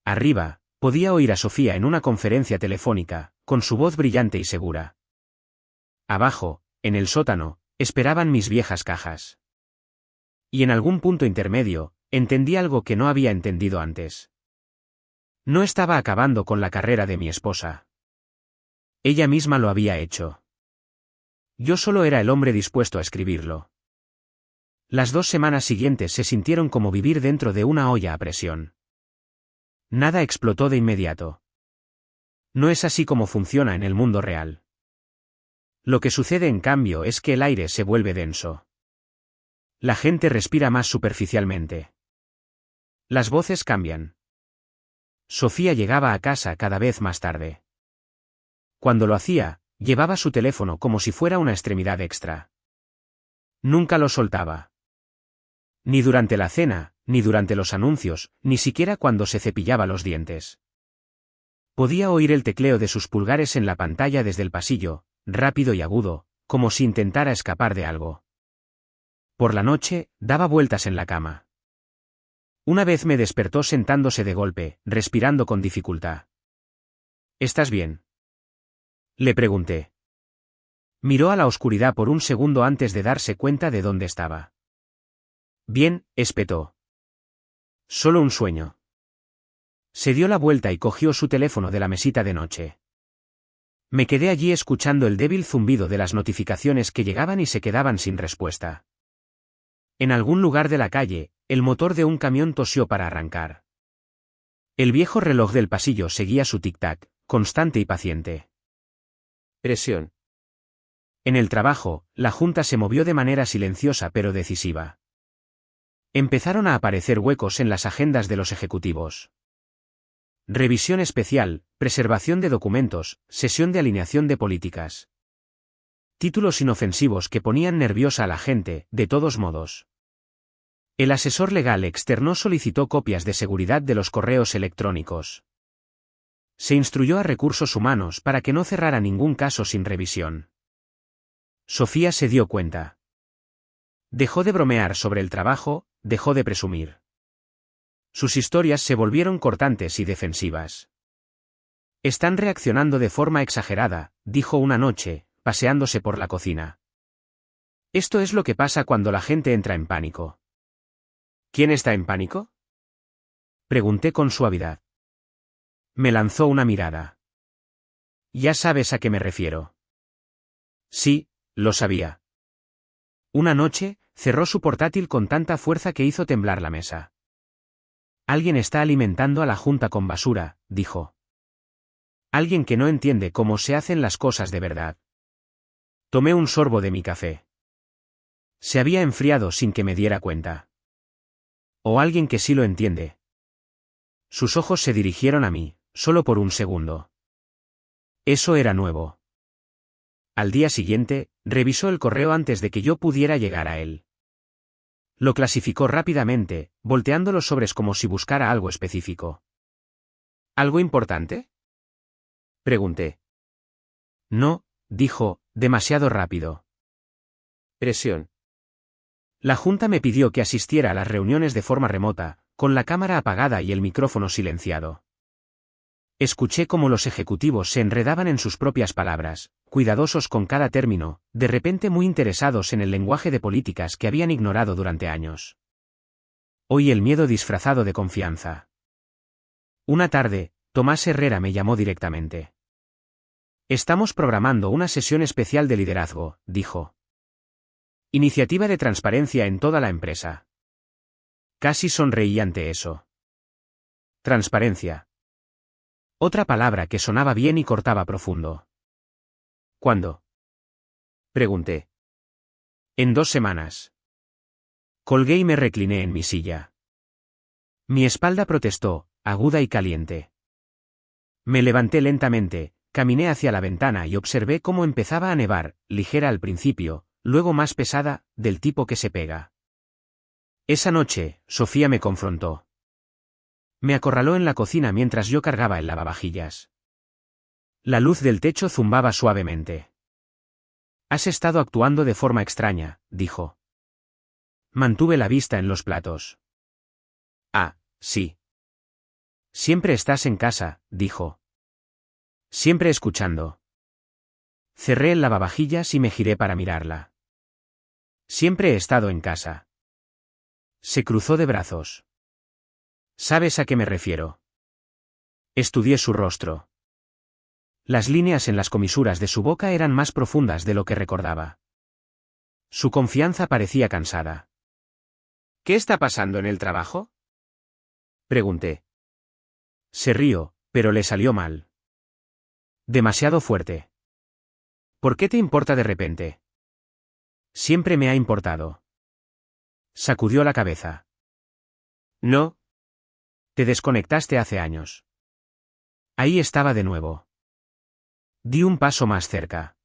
Arriba, podía oír a Sofía en una conferencia telefónica, con su voz brillante y segura. Abajo, en el sótano, esperaban mis viejas cajas. Y en algún punto intermedio, entendí algo que no había entendido antes. No estaba acabando con la carrera de mi esposa. Ella misma lo había hecho. Yo solo era el hombre dispuesto a escribirlo. Las 2 semanas siguientes se sintieron como vivir dentro de una olla a presión. Nada explotó de inmediato. No es así como funciona en el mundo real. Lo que sucede en cambio es que el aire se vuelve denso. La gente respira más superficialmente. Las voces cambian. Sofía llegaba a casa cada vez más tarde. Cuando lo hacía, llevaba su teléfono como si fuera una extremidad extra. Nunca lo soltaba. Ni durante la cena, ni durante los anuncios, ni siquiera cuando se cepillaba los dientes. Podía oír el tecleo de sus pulgares en la pantalla desde el pasillo, rápido y agudo, como si intentara escapar de algo. Por la noche, daba vueltas en la cama. Una vez me despertó sentándose de golpe, respirando con dificultad. ¿Estás bien?, le pregunté. Miró a la oscuridad por un segundo antes de darse cuenta de dónde estaba. Bien, espetó. Solo un sueño. Se dio la vuelta y cogió su teléfono de la mesita de noche. Me quedé allí escuchando el débil zumbido de las notificaciones que llegaban y se quedaban sin respuesta. En algún lugar de la calle, el motor de un camión tosió para arrancar. El viejo reloj del pasillo seguía su tic-tac, constante y paciente. Presión. En el trabajo, la junta se movió de manera silenciosa pero decisiva. Empezaron a aparecer huecos en las agendas de los ejecutivos. Revisión especial, preservación de documentos, sesión de alineación de políticas. Títulos inofensivos que ponían nerviosa a la gente, de todos modos. El asesor legal externo solicitó copias de seguridad de los correos electrónicos. Se instruyó a recursos humanos para que no cerrara ningún caso sin revisión. Sofía se dio cuenta. Dejó de bromear sobre el trabajo, dejó de presumir. Sus historias se volvieron cortantes y defensivas. Están reaccionando de forma exagerada, dijo una noche, paseándose por la cocina. Esto es lo que pasa cuando la gente entra en pánico. ¿Quién está en pánico? Pregunté con suavidad. Me lanzó una mirada. Ya sabes a qué me refiero. Sí, lo sabía. Una noche, cerró su portátil con tanta fuerza que hizo temblar la mesa. Alguien está alimentando a la junta con basura, dijo. Alguien que no entiende cómo se hacen las cosas de verdad. Tomé un sorbo de mi café. Se había enfriado sin que me diera cuenta. O alguien que sí lo entiende. Sus ojos se dirigieron a mí, solo por un segundo. Eso era nuevo. Al día siguiente, revisó el correo antes de que yo pudiera llegar a él. Lo clasificó rápidamente, volteando los sobres como si buscara algo específico. ¿Algo importante? Pregunté. No, dijo, demasiado rápido. Presión. La junta me pidió que asistiera a las reuniones de forma remota, con la cámara apagada y el micrófono silenciado. Escuché cómo los ejecutivos se enredaban en sus propias palabras, cuidadosos con cada término, de repente muy interesados en el lenguaje de políticas que habían ignorado durante años. Oí el miedo disfrazado de confianza. Una tarde, Tomás Herrera me llamó directamente. Estamos programando una sesión especial de liderazgo, dijo. Iniciativa de transparencia en toda la empresa. Casi sonreí ante eso. Transparencia. Otra palabra que sonaba bien y cortaba profundo. ¿Cuándo? Pregunté. En 2 semanas. Colgué y me recliné en mi silla. Mi espalda protestó, aguda y caliente. Me levanté lentamente, caminé hacia la ventana y observé cómo empezaba a nevar, ligera al principio, luego más pesada, del tipo que se pega. Esa noche, Sofía me confrontó. Me acorraló en la cocina mientras yo cargaba el lavavajillas. La luz del techo zumbaba suavemente. Has estado actuando de forma extraña, dijo. Mantuve la vista en los platos. Ah, sí. Siempre estás en casa, dijo. Siempre escuchando. Cerré el lavavajillas y me giré para mirarla. Siempre he estado en casa. Se cruzó de brazos. ¿Sabes a qué me refiero? Estudié su rostro. Las líneas en las comisuras de su boca eran más profundas de lo que recordaba. Su confianza parecía cansada. ¿Qué está pasando en el trabajo? Pregunté. Se rió, pero le salió mal. Demasiado fuerte. ¿Por qué te importa de repente? Siempre me ha importado. Sacudió la cabeza. No. Te desconectaste hace años. Ahí estaba de nuevo. Di un paso más cerca.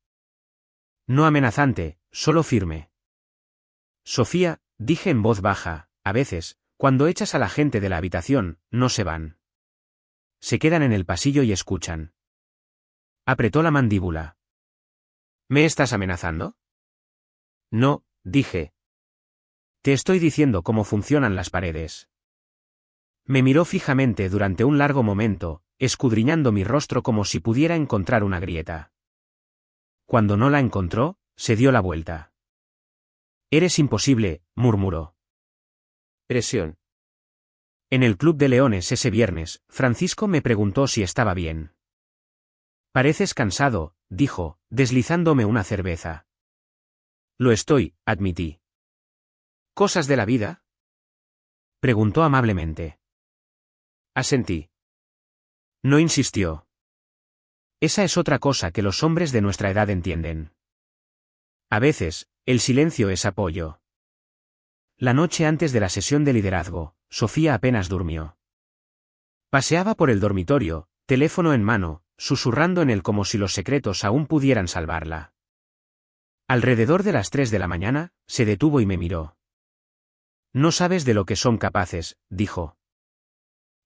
No amenazante, solo firme. Sofía, dije en voz baja, a veces, cuando echas a la gente de la habitación, no se van. Se quedan en el pasillo y escuchan. Apretó la mandíbula. ¿Me estás amenazando? No, dije. Te estoy diciendo cómo funcionan las paredes. Me miró fijamente durante un largo momento, escudriñando mi rostro como si pudiera encontrar una grieta. Cuando no la encontró, se dio la vuelta. Eres imposible, murmuró. Presión. En el Club de Leones ese viernes, Francisco me preguntó si estaba bien. Pareces cansado, dijo, deslizándome una cerveza. Lo estoy, admití. ¿Cosas de la vida? Preguntó amablemente. Asentí. No insistió. Esa es otra cosa que los hombres de nuestra edad entienden. A veces, el silencio es apoyo. La noche antes de la sesión de liderazgo, Sofía apenas durmió. Paseaba por el dormitorio, teléfono en mano, susurrando en él como si los secretos aún pudieran salvarla. Alrededor de las 3 de la mañana, se detuvo y me miró. No sabes de lo que son capaces, dijo.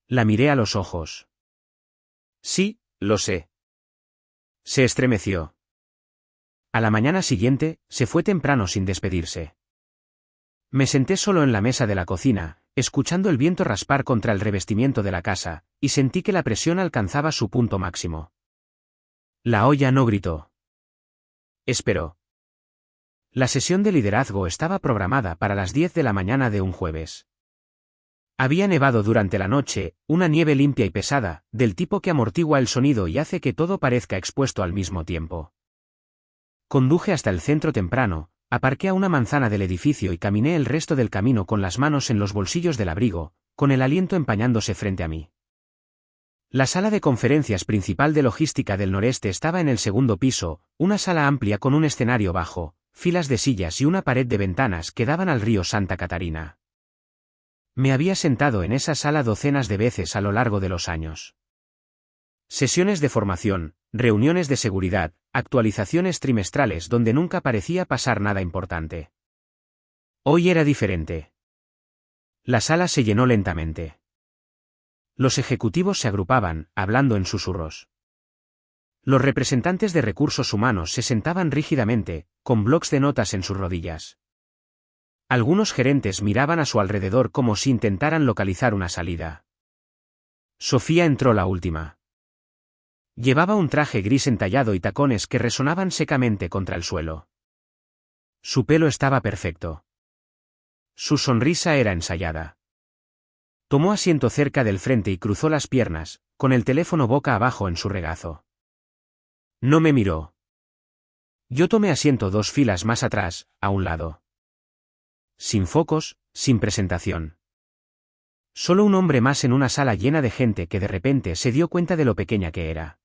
La miré a los ojos. Sí, lo sé. Se estremeció. A la mañana siguiente, se fue temprano sin despedirse. Me senté solo en la mesa de la cocina, escuchando el viento raspar contra el revestimiento de la casa, y sentí que la presión alcanzaba su punto máximo. La olla no gritó. Esperó. La sesión de liderazgo estaba programada para las 10 de la mañana de un jueves. Había nevado durante la noche, una nieve limpia y pesada, del tipo que amortigua el sonido y hace que todo parezca expuesto al mismo tiempo. Conduje hasta el centro temprano, aparqué a una manzana del edificio y caminé el resto del camino con las manos en los bolsillos del abrigo, con el aliento empañándose frente a mí. La sala de conferencias principal de logística del noreste estaba en el segundo piso, una sala amplia con un escenario bajo, filas de sillas y una pared de ventanas que daban al río Santa Catarina. Me había sentado en esa sala docenas de veces a lo largo de los años. Sesiones de formación, reuniones de seguridad, actualizaciones trimestrales donde nunca parecía pasar nada importante. Hoy era diferente. La sala se llenó lentamente. Los ejecutivos se agrupaban, hablando en susurros. Los representantes de recursos humanos se sentaban rígidamente, con blocs de notas en sus rodillas. Algunos gerentes miraban a su alrededor como si intentaran localizar una salida. Sofía entró la última. Llevaba un traje gris entallado y tacones que resonaban secamente contra el suelo. Su pelo estaba perfecto. Su sonrisa era ensayada. Tomó asiento cerca del frente y cruzó las piernas, con el teléfono boca abajo en su regazo. No me miró. Yo tomé asiento 2 filas más atrás, a un lado. Sin focos, sin presentación. Solo un hombre más en una sala llena de gente que de repente se dio cuenta de lo pequeña que era.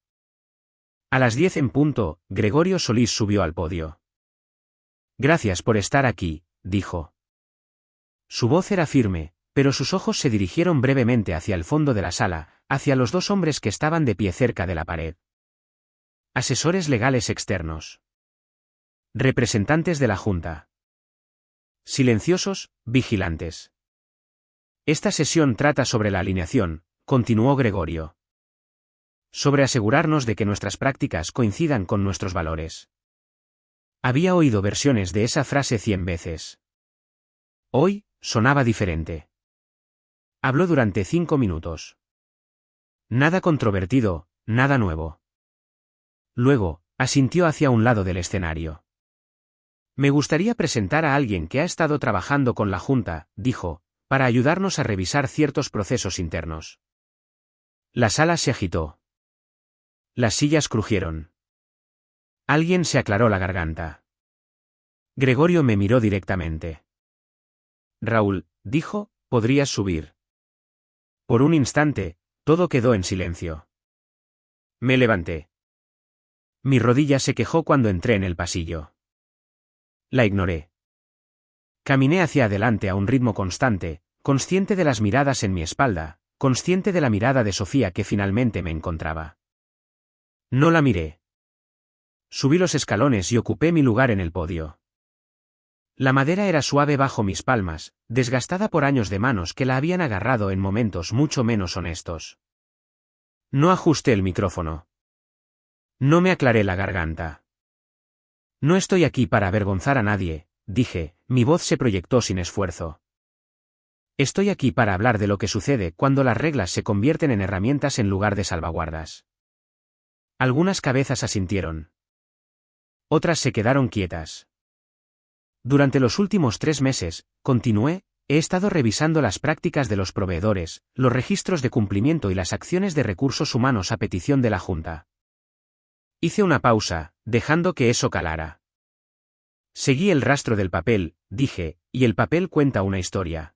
A las 10 en punto, Gregorio Solís subió al podio. Gracias por estar aquí, dijo. Su voz era firme, pero sus ojos se dirigieron brevemente hacia el fondo de la sala, hacia los 2 hombres que estaban de pie cerca de la pared. Asesores legales externos. Representantes de la Junta. Silenciosos, vigilantes. Esta sesión trata sobre la alineación, continuó Gregorio. Sobre asegurarnos de que nuestras prácticas coincidan con nuestros valores. Había oído versiones de esa frase 100 veces. Hoy, sonaba diferente. Habló durante 5 minutos. Nada controvertido, nada nuevo. Luego, asintió hacia un lado del escenario. Me gustaría presentar a alguien que ha estado trabajando con la Junta, dijo, para ayudarnos a revisar ciertos procesos internos. La sala se agitó. Las sillas crujieron. Alguien se aclaró la garganta. Gregorio me miró directamente. Raúl, dijo, ¿podrías subir? Por un instante, todo quedó en silencio. Me levanté. Mi rodilla se quejó cuando entré en el pasillo. La ignoré. Caminé hacia adelante a un ritmo constante, consciente de las miradas en mi espalda, consciente de la mirada de Sofía que finalmente me encontraba. No la miré. Subí los escalones y ocupé mi lugar en el podio. La madera era suave bajo mis palmas, desgastada por años de manos que la habían agarrado en momentos mucho menos honestos. No ajusté el micrófono. No me aclaré la garganta. No estoy aquí para avergonzar a nadie, dije, mi voz se proyectó sin esfuerzo. Estoy aquí para hablar de lo que sucede cuando las reglas se convierten en herramientas en lugar de salvaguardas. Algunas cabezas asintieron. Otras se quedaron quietas. Durante los últimos 3 meses, continué, he estado revisando las prácticas de los proveedores, los registros de cumplimiento y las acciones de recursos humanos a petición de la Junta. Hice una pausa, dejando que eso calara. Seguí el rastro del papel, dije, y el papel cuenta una historia.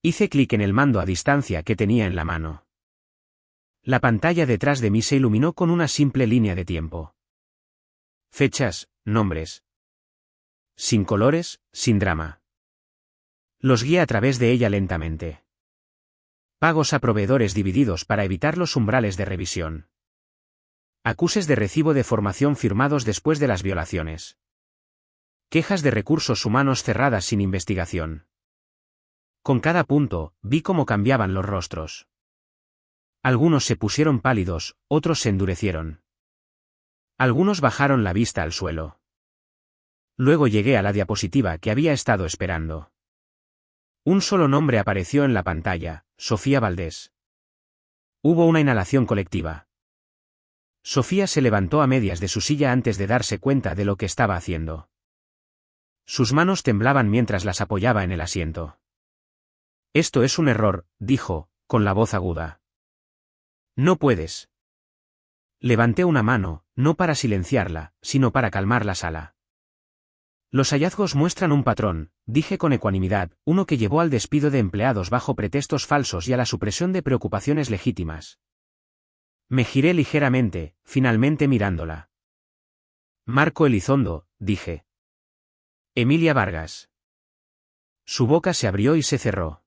Hice clic en el mando a distancia que tenía en la mano. La pantalla detrás de mí se iluminó con una simple línea de tiempo. Fechas, nombres. Sin colores, sin drama. Los guié a través de ella lentamente. Pagos a proveedores divididos para evitar los umbrales de revisión. Acuses de recibo de formación firmados después de las violaciones. Quejas de recursos humanos cerradas sin investigación. Con cada punto, vi cómo cambiaban los rostros. Algunos se pusieron pálidos, otros se endurecieron. Algunos bajaron la vista al suelo. Luego llegué a la diapositiva que había estado esperando. Un solo nombre apareció en la pantalla: Sofía Valdés. Hubo una inhalación colectiva. Sofía se levantó a medias de su silla antes de darse cuenta de lo que estaba haciendo. Sus manos temblaban mientras las apoyaba en el asiento. Esto es un error, dijo, con la voz aguda. No puedes. Levanté una mano, no para silenciarla, sino para calmar la sala. Los hallazgos muestran un patrón, dije con ecuanimidad, uno que llevó al despido de empleados bajo pretextos falsos y a la supresión de preocupaciones legítimas. Me giré ligeramente, finalmente mirándola. Marco Elizondo, dije. Emilia Vargas. Su boca se abrió y se cerró.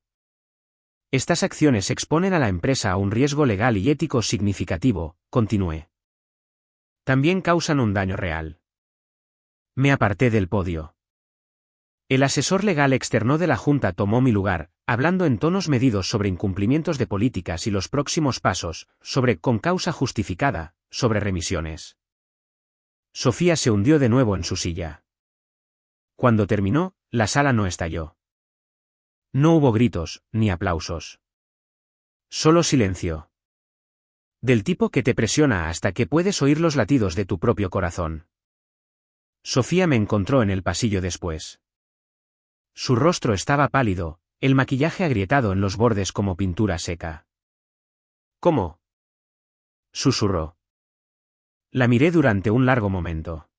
Estas acciones exponen a la empresa a un riesgo legal y ético significativo, continué. También causan un daño real. Me aparté del podio. El asesor legal externo de la Junta tomó mi lugar, hablando en tonos medidos sobre incumplimientos de políticas y los próximos pasos, sobre con causa justificada, sobre remisiones. Sofía se hundió de nuevo en su silla. Cuando terminó, la sala no estalló. No hubo gritos, ni aplausos. Solo silencio. Del tipo que te presiona hasta que puedes oír los latidos de tu propio corazón. Sofía me encontró en el pasillo después. Su rostro estaba pálido, el maquillaje agrietado en los bordes como pintura seca. ¿Cómo? Susurró. La miré durante un largo momento.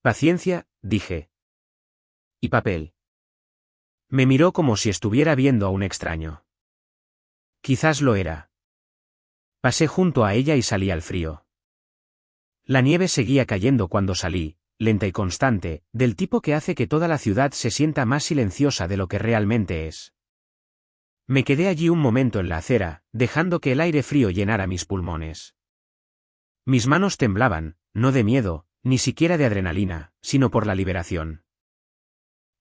Paciencia, dije. Y papel. Me miró como si estuviera viendo a un extraño. Quizás lo era. Pasé junto a ella y salí al frío. La nieve seguía cayendo cuando salí, lenta y constante, del tipo que hace que toda la ciudad se sienta más silenciosa de lo que realmente es. Me quedé allí un momento en la acera, dejando que el aire frío llenara mis pulmones. Mis manos temblaban, no de miedo, ni siquiera de adrenalina, sino por la liberación.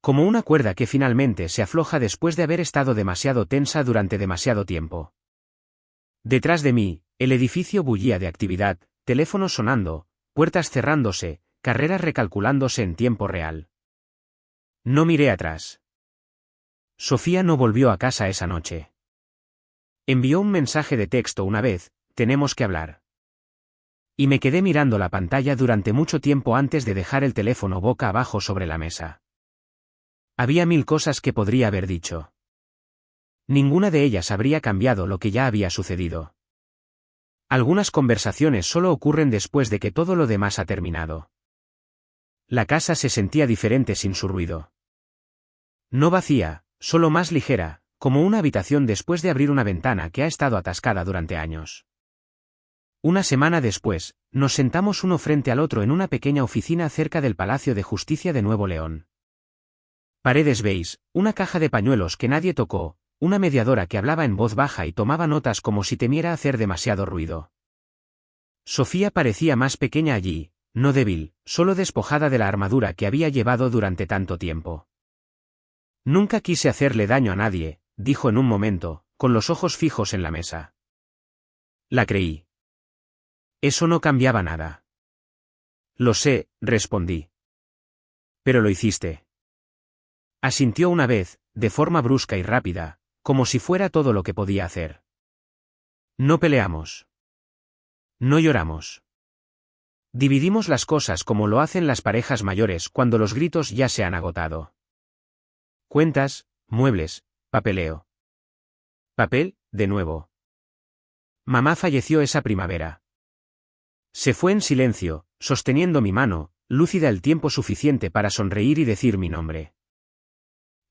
Como una cuerda que finalmente se afloja después de haber estado demasiado tensa durante demasiado tiempo. Detrás de mí, el edificio bullía de actividad, teléfonos sonando, puertas cerrándose, carreras recalculándose en tiempo real. No miré atrás. Sofía no volvió a casa esa noche. Envió un mensaje de texto una vez: tenemos que hablar. Y me quedé mirando la pantalla durante mucho tiempo antes de dejar el teléfono boca abajo sobre la mesa. Había mil cosas que podría haber dicho. Ninguna de ellas habría cambiado lo que ya había sucedido. Algunas conversaciones solo ocurren después de que todo lo demás ha terminado. La casa se sentía diferente sin su ruido. No vacía, solo más ligera, como una habitación después de abrir una ventana que ha estado atascada durante años. Una semana después, nos sentamos uno frente al otro en una pequeña oficina cerca del Palacio de Justicia de Nuevo León. Paredes beige, una caja de pañuelos que nadie tocó, una mediadora que hablaba en voz baja y tomaba notas como si temiera hacer demasiado ruido. Sofía parecía más pequeña allí, no débil, solo despojada de la armadura que había llevado durante tanto tiempo. Nunca quise hacerle daño a nadie, dijo en un momento, con los ojos fijos en la mesa. La creí. Eso no cambiaba nada. Lo sé, respondí. Pero lo hiciste. Asintió una vez, de forma brusca y rápida, como si fuera todo lo que podía hacer. No peleamos. No lloramos. Dividimos las cosas como lo hacen las parejas mayores cuando los gritos ya se han agotado. Cuentas, muebles, papeleo. Papel, de nuevo. Mamá falleció esa primavera. Se fue en silencio, sosteniendo mi mano, lúcida el tiempo suficiente para sonreír y decir mi nombre.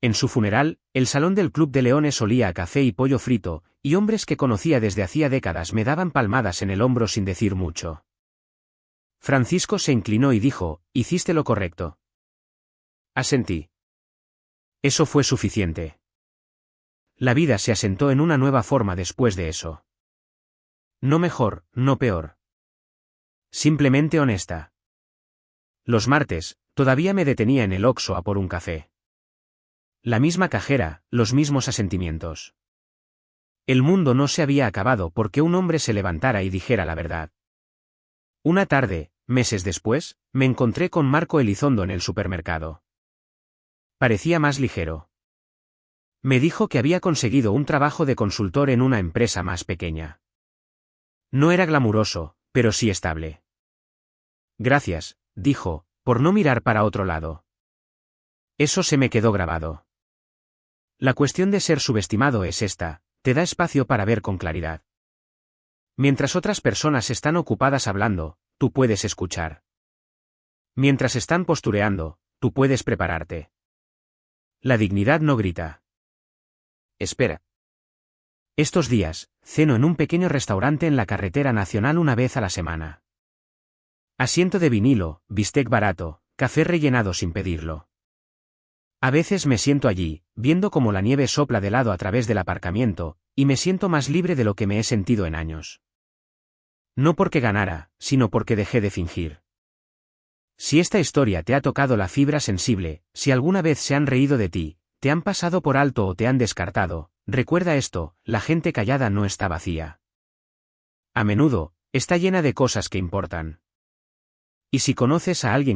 En su funeral, el salón del Club de Leones olía a café y pollo frito, y hombres que conocía desde hacía décadas me daban palmadas en el hombro sin decir mucho. Francisco se inclinó y dijo: «Hiciste lo correcto». Asentí. Eso fue suficiente. La vida se asentó en una nueva forma después de eso. No mejor, no peor. Simplemente honesta. Los martes, Todavía me detenía en el Oxxo a por un café. La misma cajera, los mismos asentimientos. El mundo no se había acabado porque un hombre se levantara y dijera la verdad. Una tarde, meses después, me encontré con Marco Elizondo en el supermercado. Parecía más ligero. Me dijo que había conseguido un trabajo de consultor en una empresa más pequeña. No era glamuroso, pero sí estable. Gracias, dijo, por no mirar para otro lado. Eso se me quedó grabado. La cuestión de ser subestimado es esta: te da espacio para ver con claridad. Mientras otras personas están ocupadas hablando, tú puedes escuchar. Mientras están postureando, tú puedes prepararte. La dignidad no grita. Espera. Estos días, ceno en un pequeño restaurante en la carretera nacional una vez a la semana. Asiento de vinilo, bistec barato, café rellenado sin pedirlo. A veces me siento allí, viendo cómo la nieve sopla de lado a través del aparcamiento, y me siento más libre de lo que me he sentido en años. No porque ganara, sino porque dejé de fingir. Si esta historia te ha tocado la fibra sensible, si alguna vez se han reído de ti, te han pasado por alto o te han descartado, recuerda esto: la gente callada no está vacía. A menudo, está llena de cosas que importan. Y si conoces a alguien